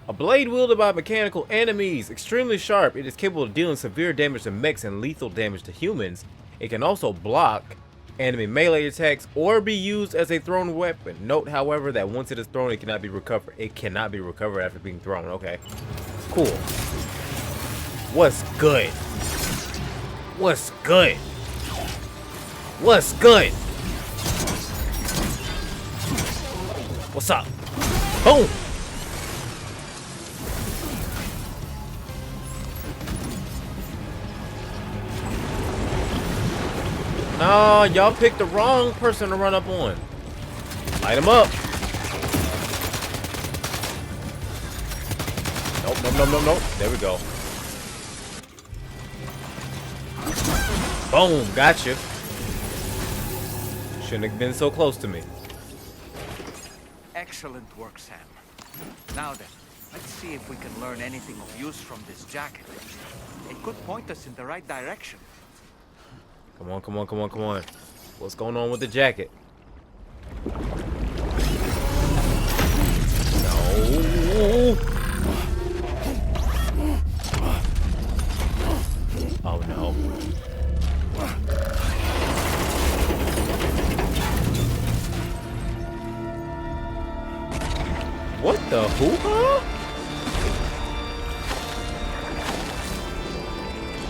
Speaker 1: A blade wielded by mechanical enemies. Extremely sharp, it is capable of dealing severe damage to mechs and lethal damage to humans. It can also block enemy melee attacks or be used as a thrown weapon. Note, however, that once it is thrown, it cannot be recovered. It cannot be recovered after being thrown. Okay. Cool. What's good? What's good? What's good? What's up? Boom! No, y'all picked the wrong person to run up on. Light him up. Nope. There we go. Boom, gotcha. Shouldn't have been so close to me.
Speaker 3: Excellent work, Sam. Now then, let's see if we can learn anything of use from this jacket. It could point us in the right direction.
Speaker 1: Come on, come on, come on, come on. What's going on with the jacket? No. Oh no. What the hoo-ha?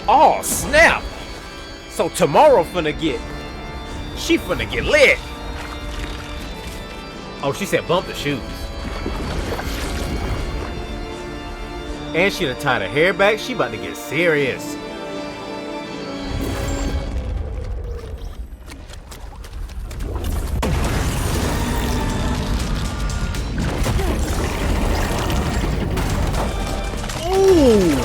Speaker 1: Oh snap! So tomorrow she finna get lit. Oh, she said bump the shoes. And she done tied her hair back. She about to get serious. Ooh.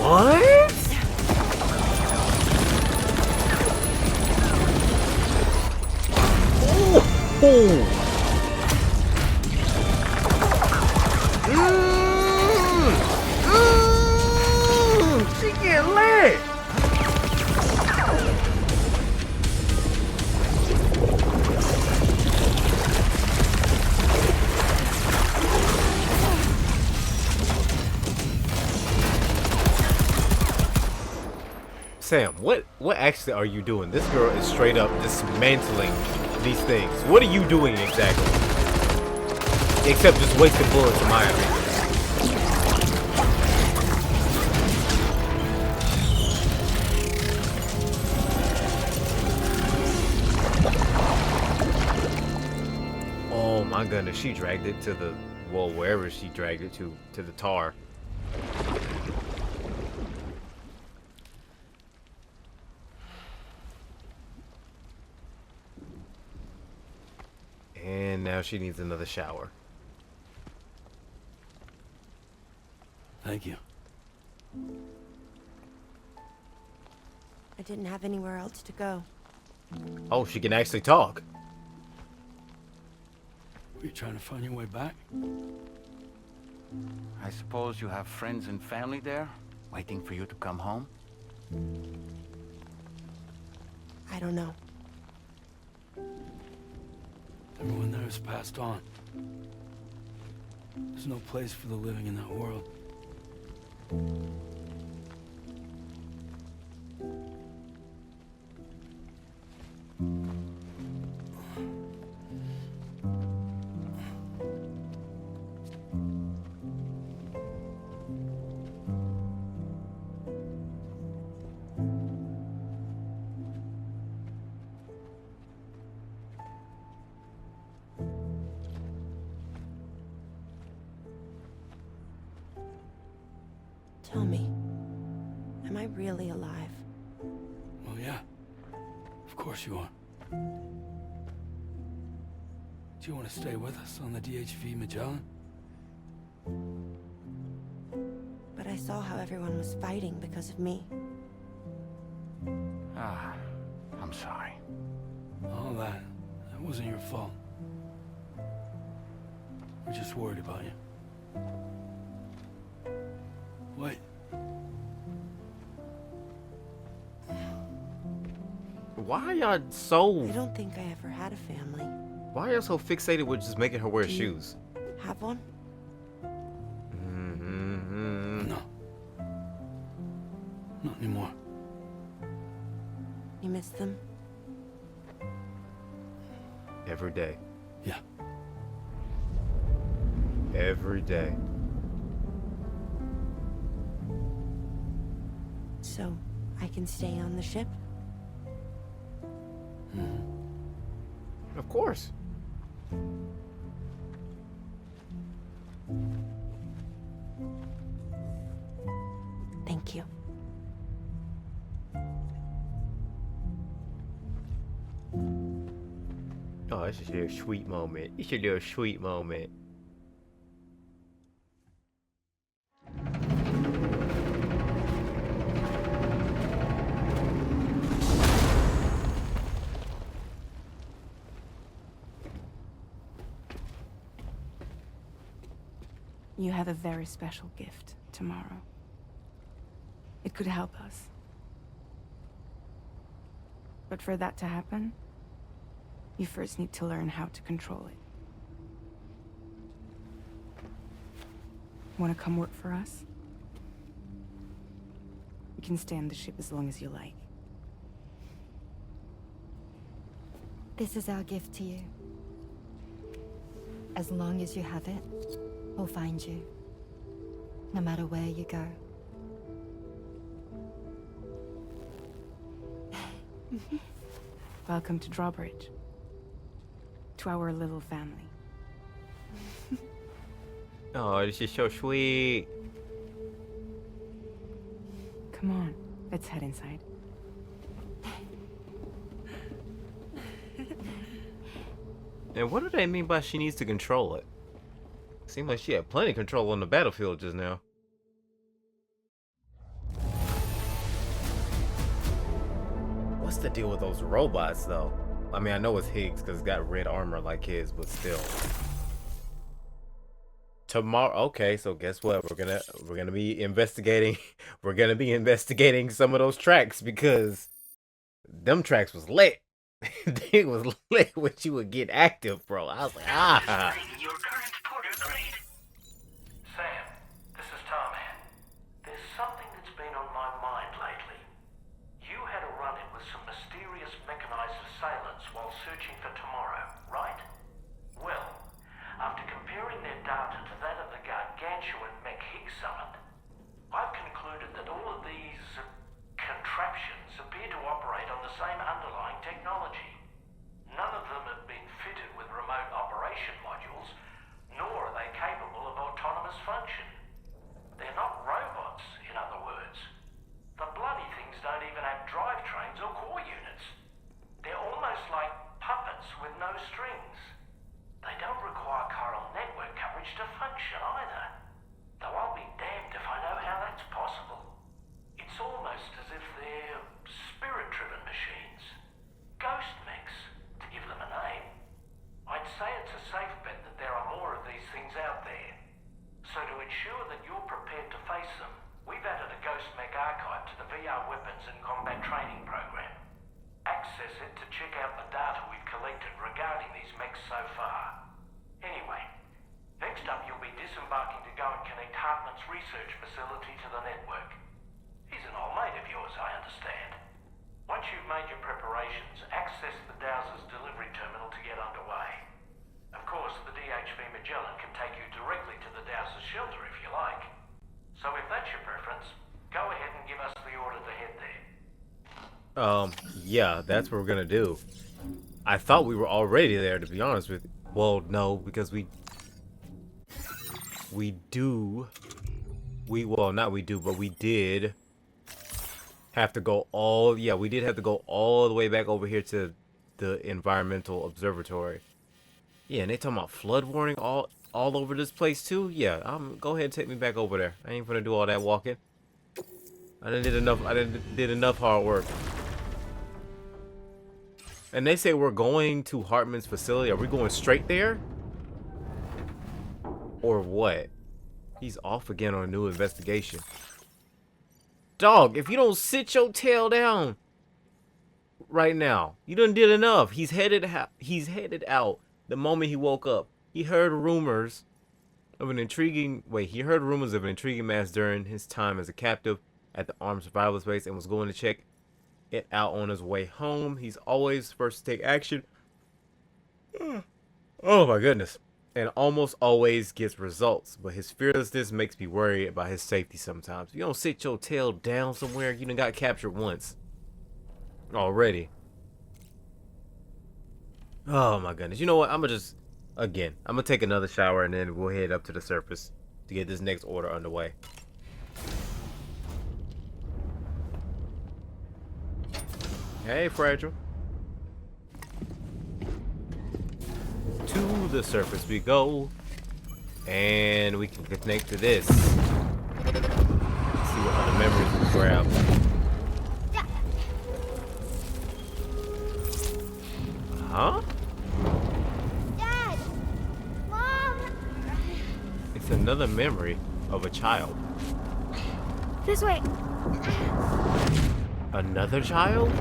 Speaker 1: What? Ooh. She get lit. Sam, what actually are you doing? This girl is straight up dismantling these things. What are you doing exactly? Except just wasting bullets in my opinion. Oh my goodness, she dragged it to the, well, wherever she dragged it to the tar. And now she needs another shower.
Speaker 6: Thank you.
Speaker 11: I didn't have anywhere else to go.
Speaker 1: Oh, she can actually talk.
Speaker 6: Were you trying to find your way back?
Speaker 3: I suppose you have friends and family there, waiting for you to come home?
Speaker 11: I don't know.
Speaker 6: Everyone there has passed on. There's no place for the living in that world.
Speaker 11: Tell me, am I really alive?
Speaker 6: Well, yeah. Of course you are. Do you want to stay with us on the DHV Magellan?
Speaker 11: But I saw how everyone was fighting because of me.
Speaker 3: Ah, I'm sorry.
Speaker 6: All that wasn't your fault. We're just worried about you. Wait.
Speaker 1: Why are y'all so...
Speaker 11: I don't think I ever had a family.
Speaker 1: Why are y'all so fixated with just making her wear
Speaker 11: Do you
Speaker 1: shoes?
Speaker 11: have one?
Speaker 6: No. Not anymore.
Speaker 11: You miss them?
Speaker 1: Every day.
Speaker 6: Yeah.
Speaker 1: Every day.
Speaker 11: So, I can stay on the ship?
Speaker 1: Of course.
Speaker 11: Thank you.
Speaker 1: Oh, this is a little sweet moment. It's a little sweet moment.
Speaker 9: You have a very special gift tomorrow. It could help us. But for that to happen, you first need to learn how to control it. Want to come work for us? You can stay on the ship as long as you like.
Speaker 7: This is our gift to you. As long as you have it, we'll find you. No matter where you go.
Speaker 9: Welcome to Drawbridge. To our little family.
Speaker 1: Oh, this is so sweet.
Speaker 9: Come on, let's head inside.
Speaker 1: And what do they mean by she needs to control it? Seemed like she had plenty of control on the battlefield just now. What's the deal with those robots, though? I mean, I know it's Higgs because it's got red armor like his, but still. Tomorrow, okay. So guess what? We're gonna be investigating. We're gonna be investigating some of those tracks because them tracks was lit. They was lit when you would get active, bro. I was like, ah.
Speaker 10: Your current porter grade. Sam, this is Tarman. There's something that's been on my mind lately. You had a run-in with some mysterious mechanized assailants while searching for Tomorrow, right? Well, after comparing their data to that of the gargantuan mech Higgs summoned, I've concluded that all of these contraptions appear to operate on the same underlying technology. None of them have been fitted with remote operation modules, nor are they capable of autonomous function. They're not robots, in other words. The bloody things don't even have drivetrains or core units. They're almost like puppets with no strings. They don't require chiral network coverage to function either. Though I'll be damned if I know how that's possible. It's almost as if they're spirit-driven machines. Ghost mechs, to give them a name. I'd say it's a safe bet that there are more of these things out there. So to ensure that you're prepared to face them, we've added a Ghost Mech archive to the VR Weapons and Combat Training program. Access it to check out the data we've collected regarding these mechs so far. Anyway, next up you'll be disembarking to go and connect Hartman's research facility to the network. He's an old mate of yours, I understand. Once you've made your preparations, access the Dowser's delivery terminal to get underway. Of course, the DHV Magellan can take you directly to the Dowser's shelter if you like. So if that's your preference, go ahead and give us the order to head there.
Speaker 1: Yeah, that's what we're gonna do. I thought we were already there, to be honest with you. Well, no, because well, not we do, but we did have to go we did have to go all the way back over here to the environmental observatory. Yeah, and they talking about flood warning all over this place too. Yeah, go ahead and take me back over there. I ain't gonna do all that walking. I did enough hard work. And they say we're going to Hartman's facility. Are we going straight there? Or what? He's off again on a new investigation. Dog, if you don't sit your tail down right now, you done did enough. He's headed out the moment he woke up. He heard rumors of an intriguing mass during his time as a captive at the armed survival base and was going to check it out on his way home. He's always first to take action. Oh my goodness. And almost always gets results, but his fearlessness makes me worry about his safety sometimes. If you don't sit your tail down somewhere, you done got captured once already. Oh my goodness. You know what? I'm gonna take another shower and then we'll head up to the surface to get this next order underway. Hey, Fragile. To the surface we go. And we can connect to this. Let's see what other memories we grab. Huh?
Speaker 7: Dad! Mom!
Speaker 1: It's another memory of a child.
Speaker 7: This way.
Speaker 1: Another child?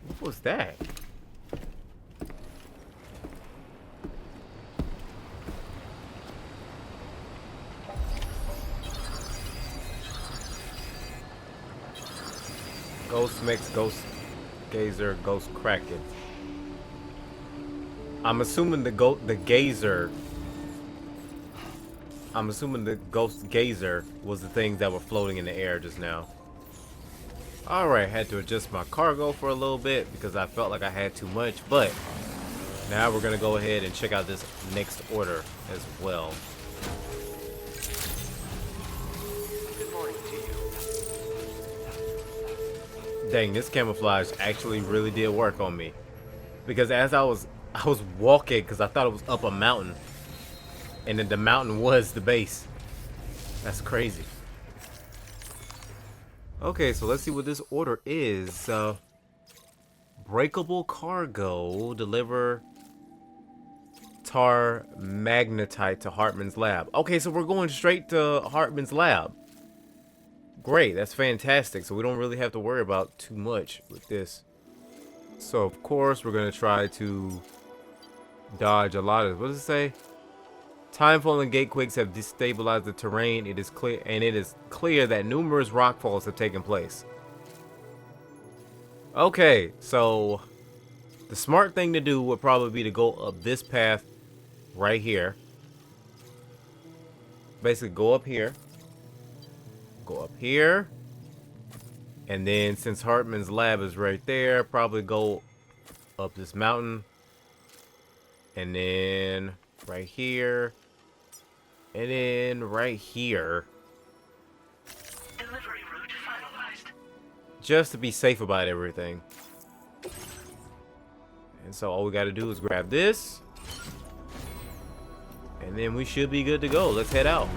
Speaker 1: What was that? Ghost mix, ghost gazer, ghost kraken. I'm assuming the ghost gazer was the things that were floating in the air just now. Alright, had to adjust my cargo for a little bit because I felt like I had too much, but now we're gonna go ahead and check out this next order as well.
Speaker 10: Good morning to you.
Speaker 1: Dang, this camouflage actually really did work on me. Because as I was walking, because I thought it was up a mountain, and then the mountain was the base. That's crazy. Okay, so let's see what this order is. Breakable cargo, deliver tar magnetite to Hartman's lab. Okay, so we're going straight to Hartman's lab. Great, that's fantastic. So we don't really have to worry about too much with this. So of course we're gonna try to dodge a lot of, what does it say? Timefall and gatequakes have destabilized the terrain. It is clear that numerous rockfalls have taken place. Okay, so the smart thing to do would probably be to go up this path right here. Basically go up here. Go up here. And then since Hartman's lab is right there, probably go up this mountain. And then right here. And then right here.
Speaker 10: Delivery route finalized.
Speaker 1: Just to be safe about everything. And so all we got to do is grab this. And then we should be good to go. Let's head out.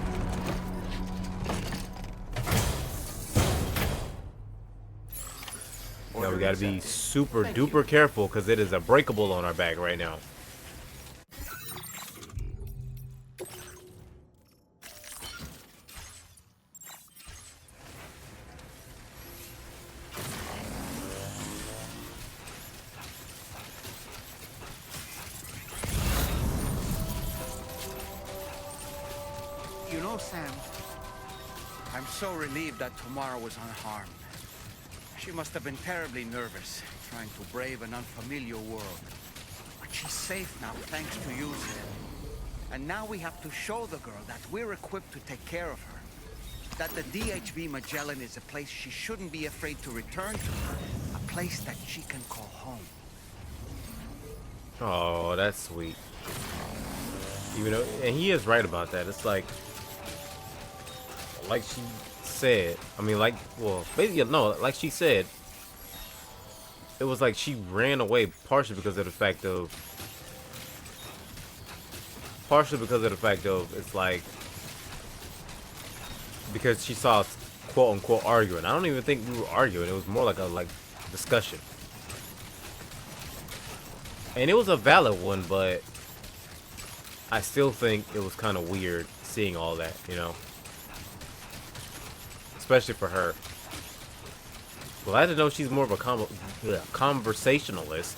Speaker 1: Now we got to be super duper careful because it is a breakable on our back right now.
Speaker 3: You know, Sam, I'm so relieved that Tamara was unharmed. She must have been terribly nervous, trying to brave an unfamiliar world. But she's safe now, thanks to you, Sam. And now we have to show the girl that we're equipped to take care of her. That the DHV Magellan is a place she shouldn't be afraid to return to. A place that she can call home.
Speaker 1: Oh, that's sweet. Even though, and he is right about that. It's like she said. I mean, well, basically, no, like she said. It was like she ran away partially because of the fact of. It's like because she saw us quote unquote arguing. I don't even think we were arguing. It was more like a discussion. And it was a valid one, but I still think it was kind of weird seeing all that, you know? Especially for her. Well, I didn't know she's more of a conversationalist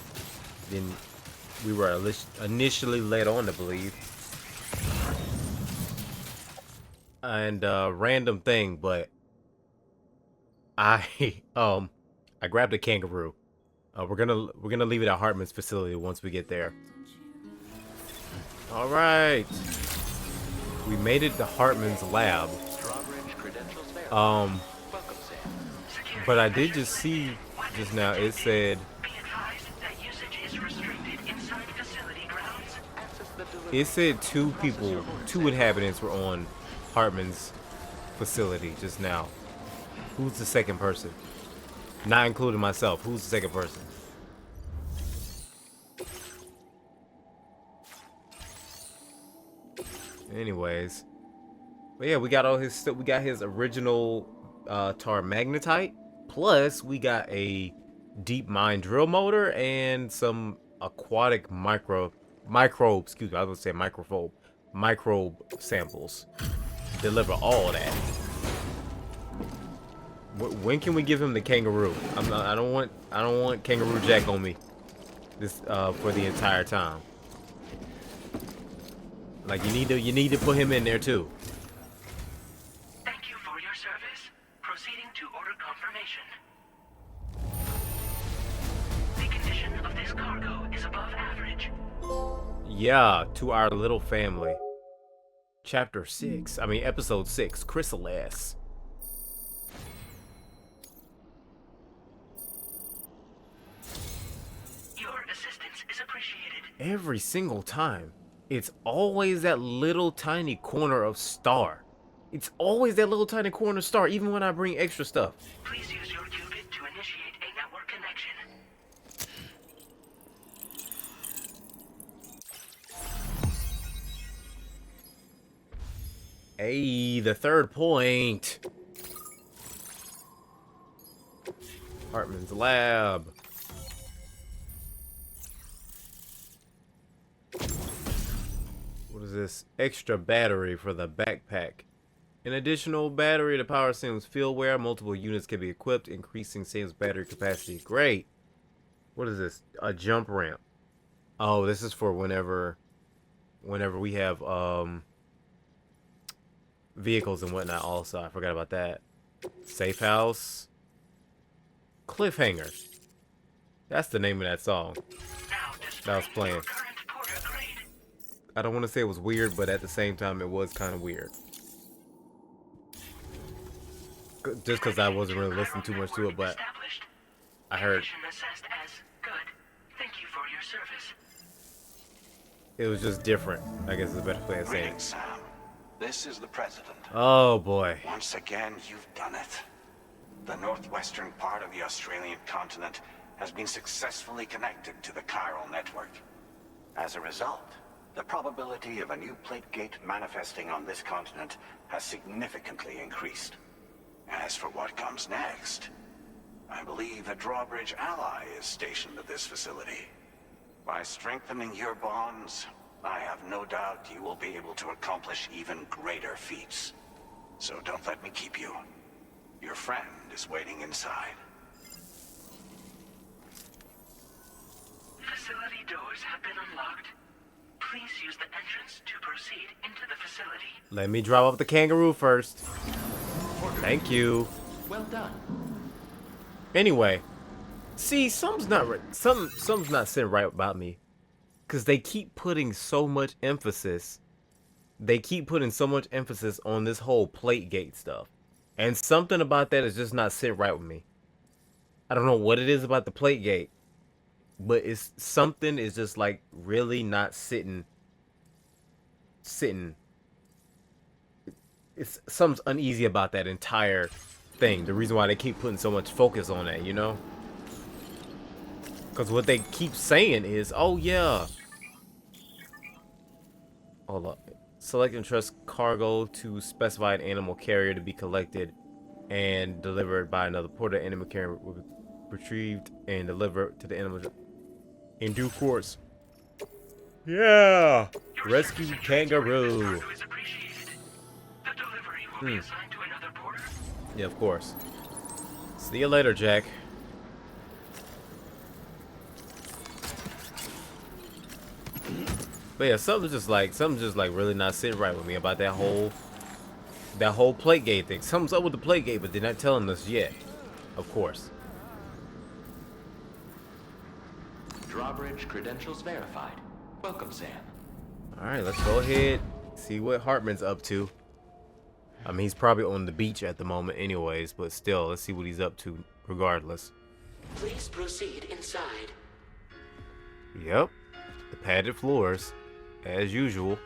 Speaker 1: than we were initially led on to believe. And random thing, but I grabbed a kangaroo. We're gonna leave it at Hartman's facility once we get there. All right, we made it to Hartman's lab. But I did just see just now. It said two inhabitants were on Hartman's facility just now. Who's the second person? Not including myself. Who's the second person? Anyways, but yeah, we got all his stuff. We got his original tar magnetite. Plus, we got a deep mine drill motor and some aquatic microbe, excuse me, I was gonna say microbe samples. Deliver all that. When can we give him the kangaroo? I don't want Kangaroo Jack on me this for the entire time. Like, you need to put him in there too.
Speaker 10: Thank you for your service. Proceeding to order confirmation. The condition of this cargo is above average.
Speaker 1: Yeah, to our little family. Chapter 6. I mean, episode 6. Chrysalis.
Speaker 10: Your assistance is appreciated.
Speaker 1: Every single time. It's always that little tiny corner of star. It's always that little tiny corner of star, even when I bring extra stuff.
Speaker 10: Please use your qubit to initiate a network connection.
Speaker 1: Hey, the third point. Hartman's lab. What is this? Extra battery for the backpack. An additional battery to power Sam's fieldware. Multiple units can be equipped, increasing Sam's battery capacity. Great. What is this? A jump ramp. Oh, this is for whenever we have vehicles and whatnot. Also, I forgot about that. Safe house. Cliffhanger. That's the name of that song that I was playing. I don't want to say it was weird, but at the same time, it was kind of weird. Just because I wasn't really listening too much to it, but I heard it was just different. I guess is a better way of saying it.
Speaker 12: Sam. This is the president.
Speaker 1: Oh boy.
Speaker 12: Once again, you've done it. The northwestern part of the Australian continent has been successfully connected to the chiral network. As a result, the probability of a new plate gate manifesting on this continent has significantly increased. As for what comes next, I believe a drawbridge ally is stationed at this facility. By strengthening your bonds, I have no doubt you will be able to accomplish even greater feats. So don't let me keep you. Your friend is waiting inside.
Speaker 10: Facility doors have been unlocked. Please use the entrance to proceed into the facility.
Speaker 1: Let me drop off the kangaroo first. Thank you.
Speaker 6: Well done.
Speaker 1: Anyway, see, something's not sitting right about me, cause they keep putting so much emphasis. They keep putting so much emphasis on this whole plate gate stuff, and something about that is just not sitting right with me. I don't know what it is about the plate gate, but it's something is just like really not sitting. It's something's uneasy about that entire thing. The reason why they keep putting so much focus on that, you know? Because what they keep saying is, oh yeah. Hold up. Select and trust cargo to specified animal carrier to be collected and delivered by another porter. Animal carrier will be retrieved and delivered to the animal in due course. Yeah! Rescue kangaroo. Yeah, of course. See you later, Jack. But yeah, something's just like really not sitting right with me about that whole plate gate thing. Something's up with the plate gate, but they're not telling us yet. Of course.
Speaker 6: Drawbridge credentials verified. Welcome, Sam.
Speaker 1: Alright, let's go ahead. See what Hartman's up to. I mean, he's probably on the beach at the moment anyways, but still, let's see what he's up to regardless.
Speaker 10: Please proceed inside.
Speaker 1: Yep. The padded floors, as usual.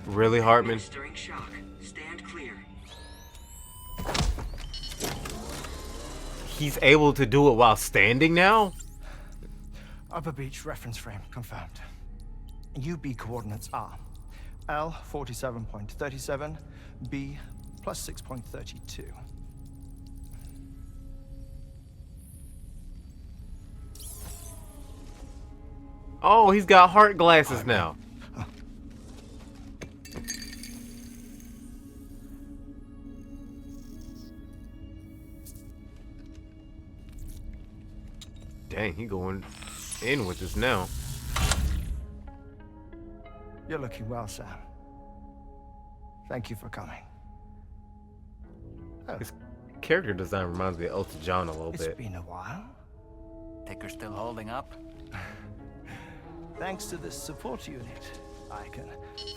Speaker 1: Really, Hartman?
Speaker 10: Administering shock. Stand clear.
Speaker 1: He's able to do it while standing now?
Speaker 13: Upper beach reference frame confirmed. UB coordinates are L 47.37, B plus 6.32.
Speaker 1: Oh, he's got heart glasses now. Dang, he going in with us now.
Speaker 13: You're looking well, Sam. Thank you for coming. Oh,
Speaker 1: His character design reminds me of Elton John a little bit.
Speaker 13: it's been a while.
Speaker 6: Ticker still holding up?
Speaker 13: Thanks to this support unit, I can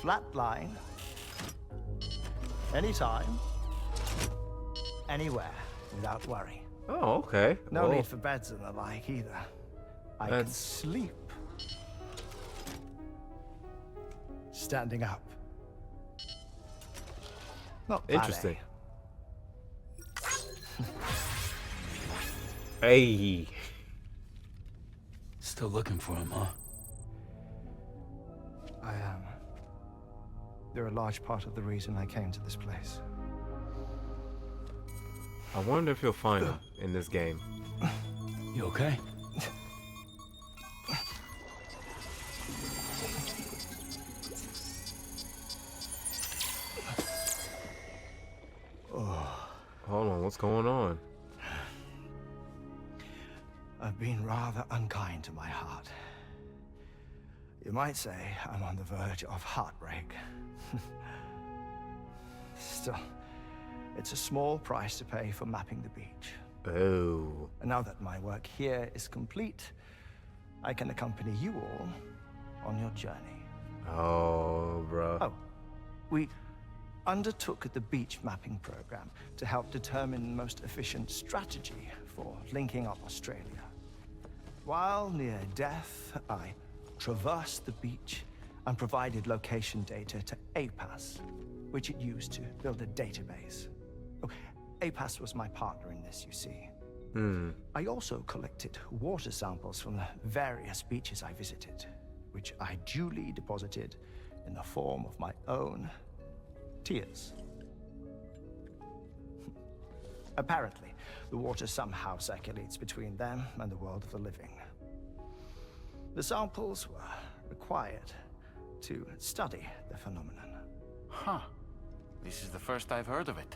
Speaker 13: flatline anytime, anywhere, without worry.
Speaker 1: Oh, okay.
Speaker 13: No
Speaker 1: Well,
Speaker 13: need for beds and the like either. I can
Speaker 1: That's-
Speaker 13: sleep standing up. Not bad,
Speaker 1: Interesting.
Speaker 13: eh?
Speaker 1: Hey.
Speaker 6: Still looking for him, huh?
Speaker 13: I am. They're a large part of the reason I came to this place.
Speaker 1: I wonder if you'll find him in this game.
Speaker 6: You okay?
Speaker 1: Hold on, what's going on?
Speaker 13: I've been rather unkind to my heart. You might say I'm on the verge of heartbreak. Still, it's a small price to pay for mapping the beach.
Speaker 1: Oh.
Speaker 13: And now that my work here is complete, I can accompany you all on your journey.
Speaker 1: Oh, bro.
Speaker 13: Oh, we undertook the beach mapping program to help determine the most efficient strategy for linking up Australia. While near death, I traversed the beach and provided location data to APAS, which it used to build a database. Oh, APAS was my partner in this, you see. I also collected water samples from the various beaches I visited, which I duly deposited in the form of my own tears. Apparently, the water somehow circulates between them and the world of the living. The samples were required to study the phenomenon.
Speaker 3: Huh. This is the first I've heard of it.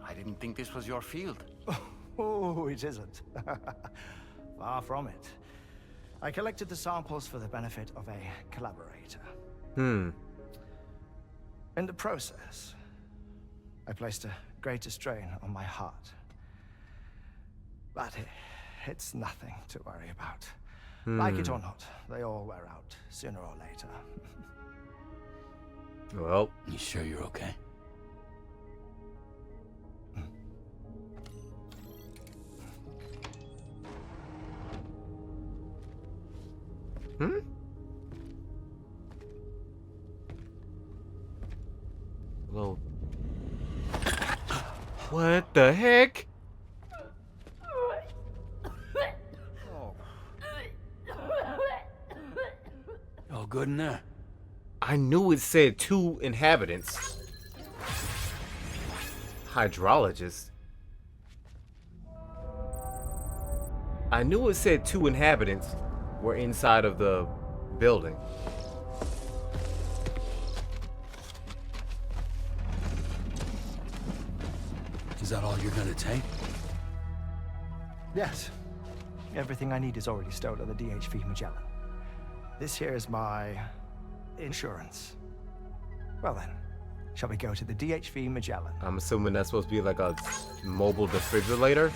Speaker 3: I didn't think this was your field.
Speaker 13: Oh, it isn't. Far from it. I collected the samples for the benefit of a collaborator. In the process, I placed a greater strain on my heart. But it's nothing to worry about. Like it or not, they all wear out sooner or later.
Speaker 1: Well,
Speaker 6: You sure you're okay?
Speaker 1: Hello. What the heck?
Speaker 6: All good in there?
Speaker 1: I knew it said 2 inhabitants. Hydrologist. I knew it said 2 inhabitants were inside of the building.
Speaker 6: Is that all you're gonna take?
Speaker 13: Yes. Everything I need is already stowed on the DHV Magellan. This here is my insurance. Well then, shall we go to the DHV Magellan?
Speaker 1: I'm assuming that's supposed to be like a mobile defibrillator.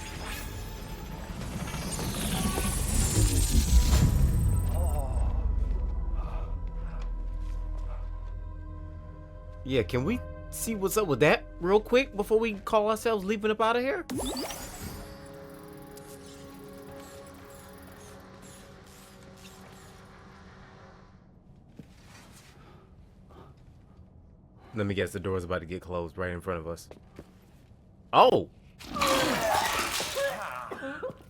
Speaker 1: Yeah, can we see what's up with that real quick before we call ourselves leaving up out of here? Let me guess, the door's about to get closed right in front of us. Oh!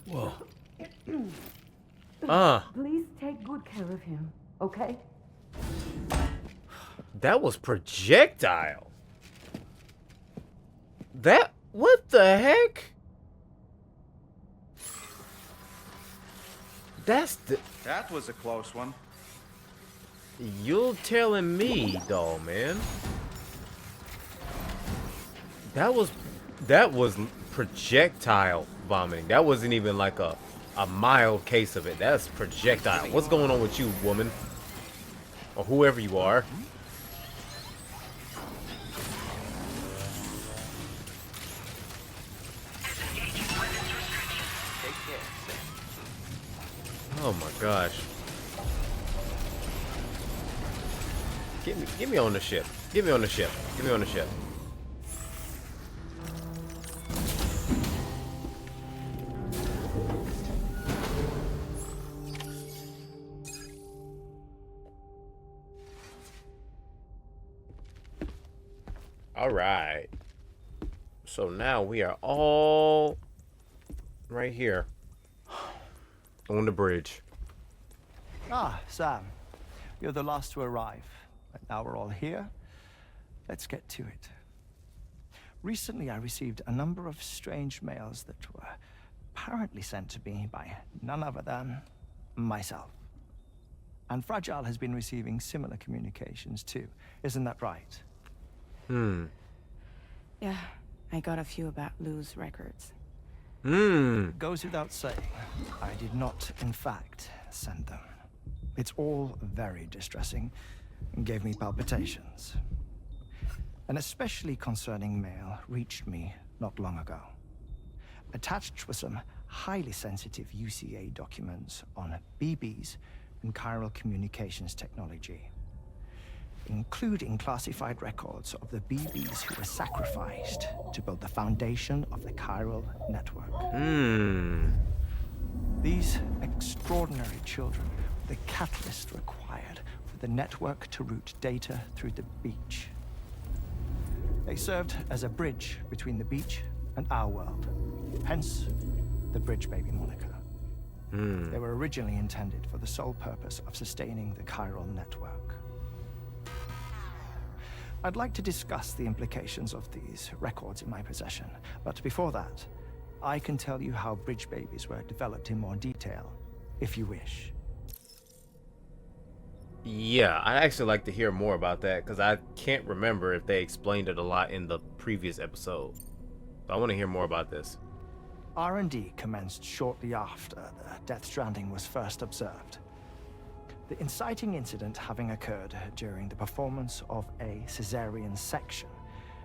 Speaker 6: Whoa.
Speaker 14: Please take good care of him, okay?
Speaker 1: That was projectile. What the heck?
Speaker 3: That was a close one.
Speaker 1: You're telling me, doll man. That was projectile vomiting. That wasn't even like a mild case of it. That's projectile. What's going on with you, woman? Or whoever you are. Oh my gosh. Get me on the ship. Get me on the ship. Get me on the ship. All right. So now we are all right here on the bridge.
Speaker 13: Ah, Sam. You're the last to arrive. But now we're all here. Let's get to it. Recently, I received a number of strange mails that were apparently sent to me by none other than myself. And Fragile has been receiving similar communications too. Isn't that right?
Speaker 9: Yeah, I got a few about Lou's records.
Speaker 13: Goes without saying, I did not, in fact, send them. It's all very distressing and gave me palpitations. An especially concerning mail reached me not long ago. Attached were some highly sensitive UCA documents on BBs and chiral communications technology, including classified records of the BBs who were sacrificed to build the foundation of the chiral network. These extraordinary children were the catalyst required for the network to route data through the beach. They served as a bridge between the beach and our world, hence the Bridge Baby moniker. They were originally intended for the sole purpose of sustaining the chiral network. I'd like to discuss the implications of these records in my possession, but before that, I can tell you how Bridge Babies were developed in more detail, if you wish.
Speaker 1: Yeah, I'd actually like to hear more about that, because I can't remember if they explained it a lot in the previous episode. So I want to hear more about this.
Speaker 13: R&D commenced shortly after the Death Stranding was first observed. The inciting incident having occurred during the performance of a cesarean section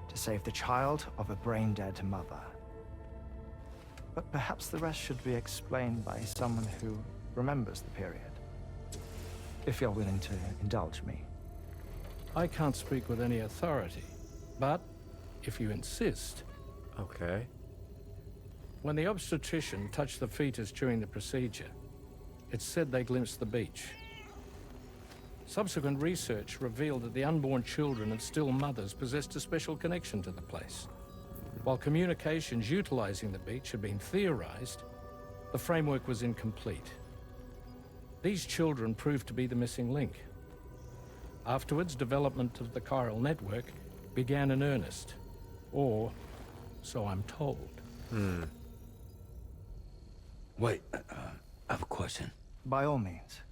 Speaker 13: to save the child of a brain-dead mother. But perhaps the rest should be explained by someone who remembers the period. If you're willing to indulge me.
Speaker 8: I can't speak with any authority, but if you insist.
Speaker 1: Okay.
Speaker 8: When the obstetrician touched the fetus during the procedure, it's said they glimpsed the beach. Subsequent research revealed that the unborn children and still mothers possessed a special connection to the place. While communications utilizing the beach had been theorized, the framework was incomplete. These children proved to be the missing link. Afterwards, development of the chiral network began in earnest. Or, so I'm told.
Speaker 6: Wait, I have a question.
Speaker 13: By all means.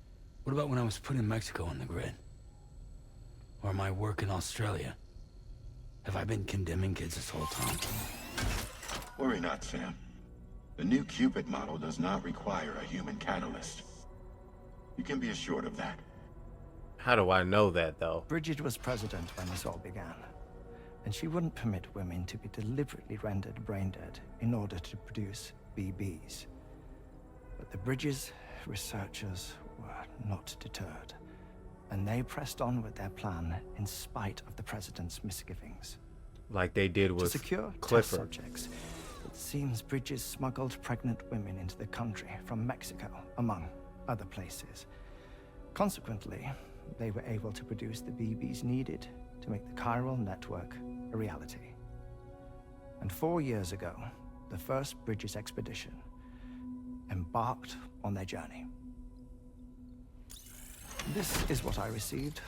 Speaker 6: What about when I was putting Mexico on the grid? Or my work in Australia? Have I been condemning kids this whole time?
Speaker 2: Worry not, Sam. The new Cupid model does not require a human catalyst. You can be assured of that.
Speaker 1: How do I know that, though?
Speaker 13: Bridget was president when this all began, and she wouldn't permit women to be deliberately rendered brain-dead in order to produce BBs. But the Bridges researchers were not deterred, and they pressed on with their plan in spite of the president's misgivings.
Speaker 1: Like they did with
Speaker 13: to secure
Speaker 1: Clifford.
Speaker 13: test subjects, it seems Bridges smuggled pregnant women into the country from Mexico, among other places. Consequently, they were able to produce the BBs needed to make the chiral network a reality. And 4 years ago, the first Bridges expedition embarked on their journey. This is what I received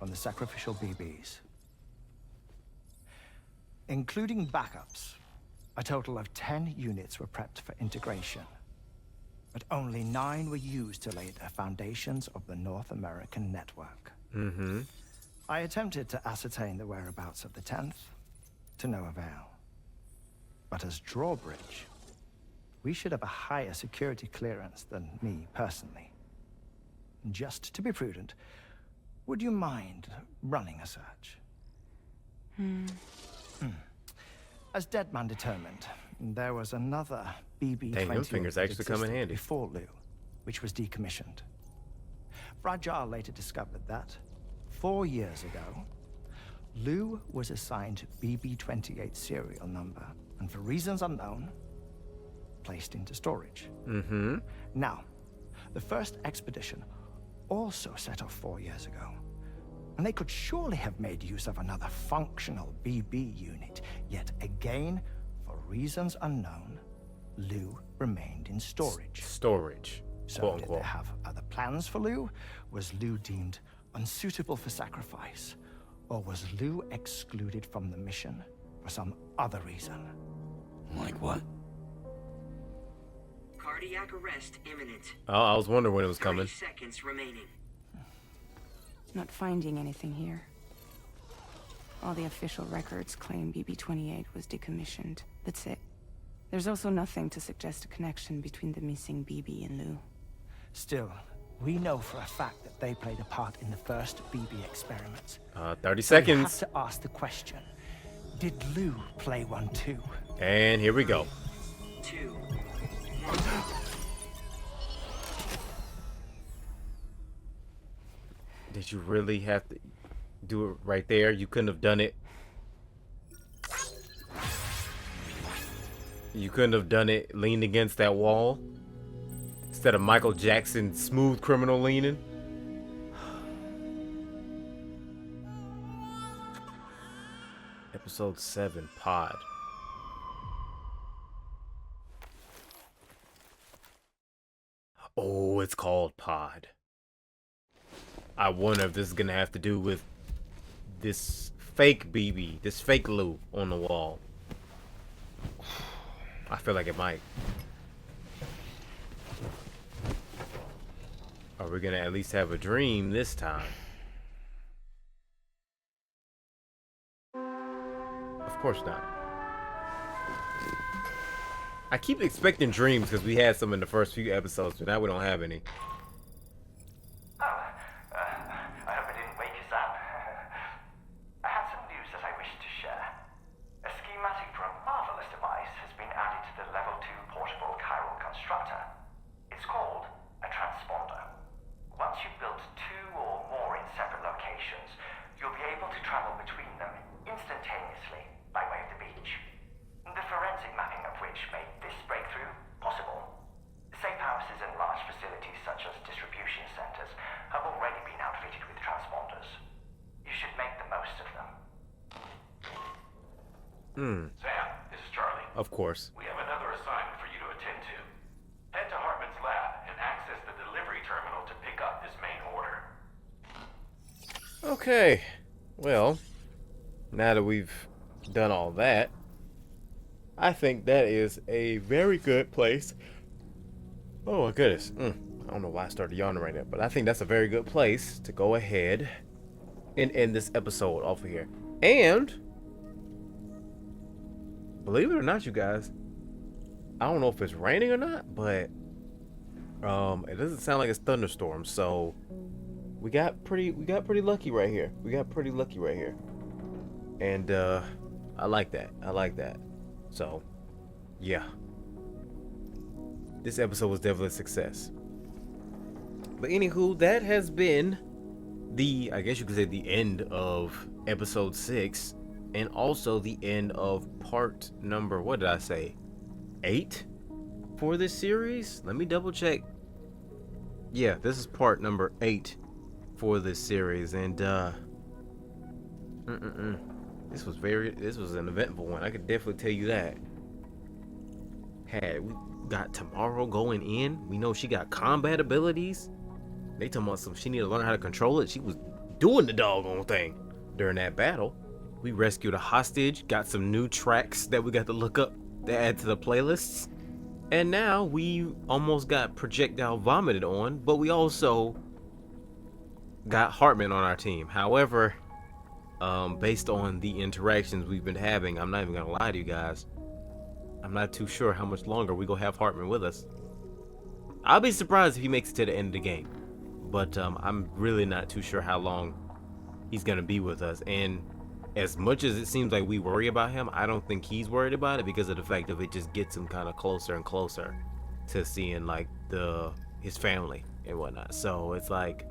Speaker 13: from the sacrificial BBs. Including backups, a total of 10 units were prepped for integration. but only 9 were used to lay the foundations of the North American network.
Speaker 1: Mm-hmm.
Speaker 13: I attempted to ascertain the whereabouts of the 10th, to no avail. But as drawbridge, we should have a higher security clearance than me personally. Just to be prudent, would you mind running a search? As Deadman determined, there was another BB-28
Speaker 1: Dang, them fingers actually come in handy.
Speaker 13: before Lou, which was decommissioned. Fragile later discovered that, 4 years ago, Lou was assigned BB-28 serial number, and for reasons unknown, placed into storage.
Speaker 1: Mm-hmm.
Speaker 13: Now, the first expedition also set off 4 years ago, and they could surely have made use of another functional BB unit, yet again, for reasons unknown, Lou remained in storage.
Speaker 1: Storage,
Speaker 13: So
Speaker 1: quote
Speaker 13: did
Speaker 1: unquote.
Speaker 13: they have other plans for Lou? Was Lou deemed unsuitable for sacrifice? Or was Lou excluded from the mission for some other reason?
Speaker 6: Like what?
Speaker 15: Cardiac arrest imminent.
Speaker 1: Oh, I was wondering when it was
Speaker 15: 30
Speaker 1: coming.
Speaker 15: seconds remaining.
Speaker 9: Not finding anything here. All the official records claim BB-28 was decommissioned. That's it. There's also nothing to suggest a connection between the missing BB and Lou.
Speaker 13: Still, we know for a fact that they played a part in the first BB experiments.
Speaker 1: 30
Speaker 13: So we have
Speaker 1: seconds.
Speaker 13: to ask the question, did Lou play one too?
Speaker 1: And here we go.
Speaker 15: 2, 1.
Speaker 1: Did you really have to do it right there? You couldn't have done it. You couldn't have done it leaned against that wall instead of Michael Jackson Smooth Criminal leaning. Episode 7, Pod. Oh, it's called Pod. I wonder if this is gonna have to do with this fake BB, this fake Lou on the wall. I feel like it might. Are we gonna at least have a dream this time? Of course not. I keep expecting dreams because we had some in the first few episodes, but now we don't have any.
Speaker 10: I hope I didn't wake us up. I have some news that I wish to share. A schematic for a marvelous device has been added to the Level 2 portable chiral constructor. It's called a transponder. Once you've built 2 or more in separate locations, you'll be able to travel between them instantaneously by way of the beach. The forensic mapping of which made this breakthrough possible. Safe houses and large facilities such as distribution centers have already been outfitted with transponders. You should make the most of them.
Speaker 2: Sam, this is Charlie.
Speaker 1: Of course.
Speaker 2: We have another assignment for you to attend to. Head to Hartman's lab and access the delivery terminal to pick up this main order.
Speaker 1: Okay. Well, now that we've done all that, I think that is a very good place. Oh my goodness. I don't know why I started yawning right now, but I think that's a very good place to go ahead and end this episode off of here. And believe it or not, you guys, I don't know if it's raining or not, but it doesn't sound like it's thunderstorms, so we got pretty lucky right here. And I like that. So, yeah. This episode was definitely a success. But anywho, that has been the, I guess you could say, the end of episode 6. And also the end of part number, what did I say? 8 for this series? Let me double check. Yeah, this is part number 8 for this series. And, this was an eventful one. I could definitely tell you that. We got Tomorrow going in. We know she got combat abilities. They talking about she need to learn how to control it. She was doing the doggone thing during that battle. We rescued a hostage, got some new tracks that we got to look up to add to the playlists. And now we almost got projectile vomited on, but we also got Hartman on our team. However, based on the interactions we've been having, I'm not even gonna lie to you guys, I'm not too sure how much longer we gonna have Hartman with us. I'll be surprised if he makes it to the end of the game, but I'm really not too sure how long he's gonna be with us. And as much as it seems like we worry about him, I don't think he's worried about it, because of the fact of it just gets him kind of closer and closer to seeing like his family and whatnot. So it's like,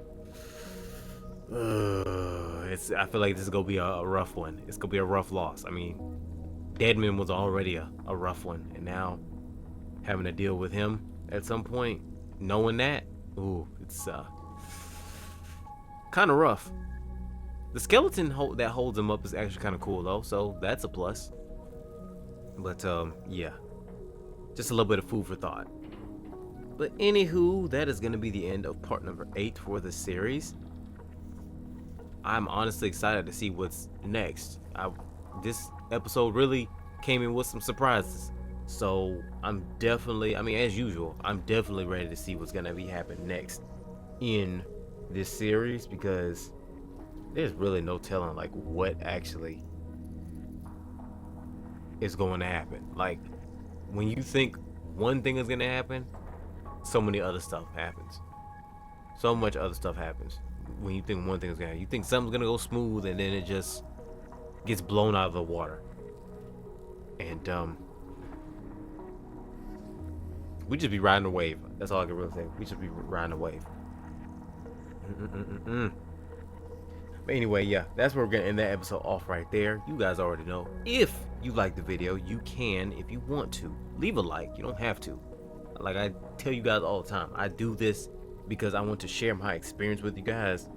Speaker 1: I feel like this is gonna be a rough one. It's gonna be a rough loss. I mean, Deadman was already a rough one, and now having to deal with him at some point, knowing that, ooh, it's kind of rough. The skeleton that holds him up is actually kind of cool though, so that's a plus. But yeah, just a little bit of food for thought. But anywho, that is gonna be the end of part number 8 for the series. I'm honestly excited to see what's next. This episode really came in with some surprises, so I'm definitely, I mean, as usual, I'm definitely ready to see what's gonna be happening next in this series, because there's really no telling like what actually is going to happen. Like, when you think one thing is going to happen, so many other stuff happens. So much other stuff happens. When you think one thing is going to happen, you think something's going to go smooth, and then it just gets blown out of the water. And we just be riding a wave. That's all I can really say. We should be riding a wave. But anyway, yeah, that's where we're gonna end that episode off right there. You guys already know, if you like the video, you can, if you want to, leave a like. You don't have to. Like I tell you guys all the time, I do this because I want to share my experience with you guys,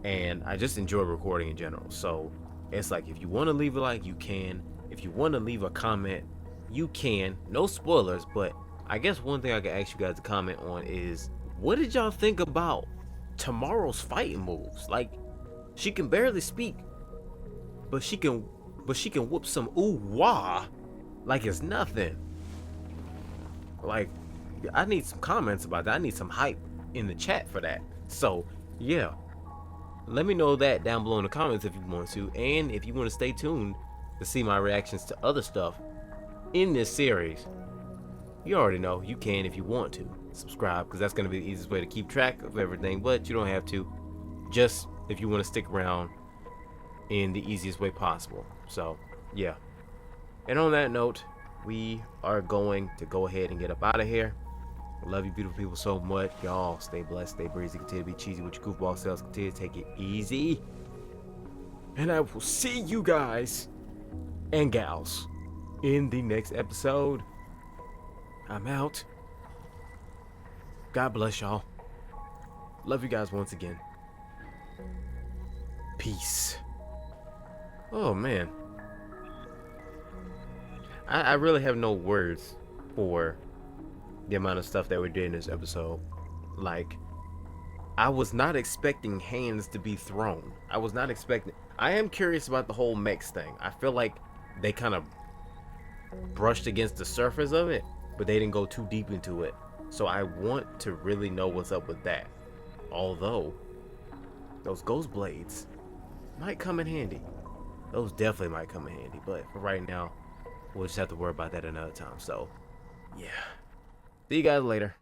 Speaker 1: and I just enjoy recording in general. So it's like, if you want to leave a like, you can. If you want to leave a comment, you can. No spoilers, but I guess one thing I can ask you guys to comment on is, what did y'all think about tomorrow's fighting moves? Like, she can barely speak, but she can whoop some ooh-wah like it's nothing. Like, I need some comments about that. I need some hype in the chat for that. So yeah, let me know that down below in the comments if you want to, and if you want to stay tuned to see my reactions to other stuff in this series, you already know, you can, if you want to, subscribe, because that's going to be the easiest way to keep track of everything. But you don't have to, just if you want to stick around in the easiest way possible. So yeah, and on that note, we are going to go ahead and get up out of here. I love you beautiful people so much. Y'all stay blessed, stay breezy, continue to be cheesy with your goofball selves, continue to take it easy, and I will see you guys and gals in the next episode. I'm out. God bless y'all. Love you guys once again. Peace. Oh man, I really have no words for the amount of stuff that we did in this episode. Like, I was not expecting hands to be thrown. I was not expecting. I am curious about the whole mechs thing. I feel like they kind of brushed against the surface of it, but they didn't go too deep into it. So I want to really know what's up with that. Although those ghost blades might come in handy. Those definitely might come in handy, but for right now, we'll just have to worry about that another time. So yeah, see you guys later.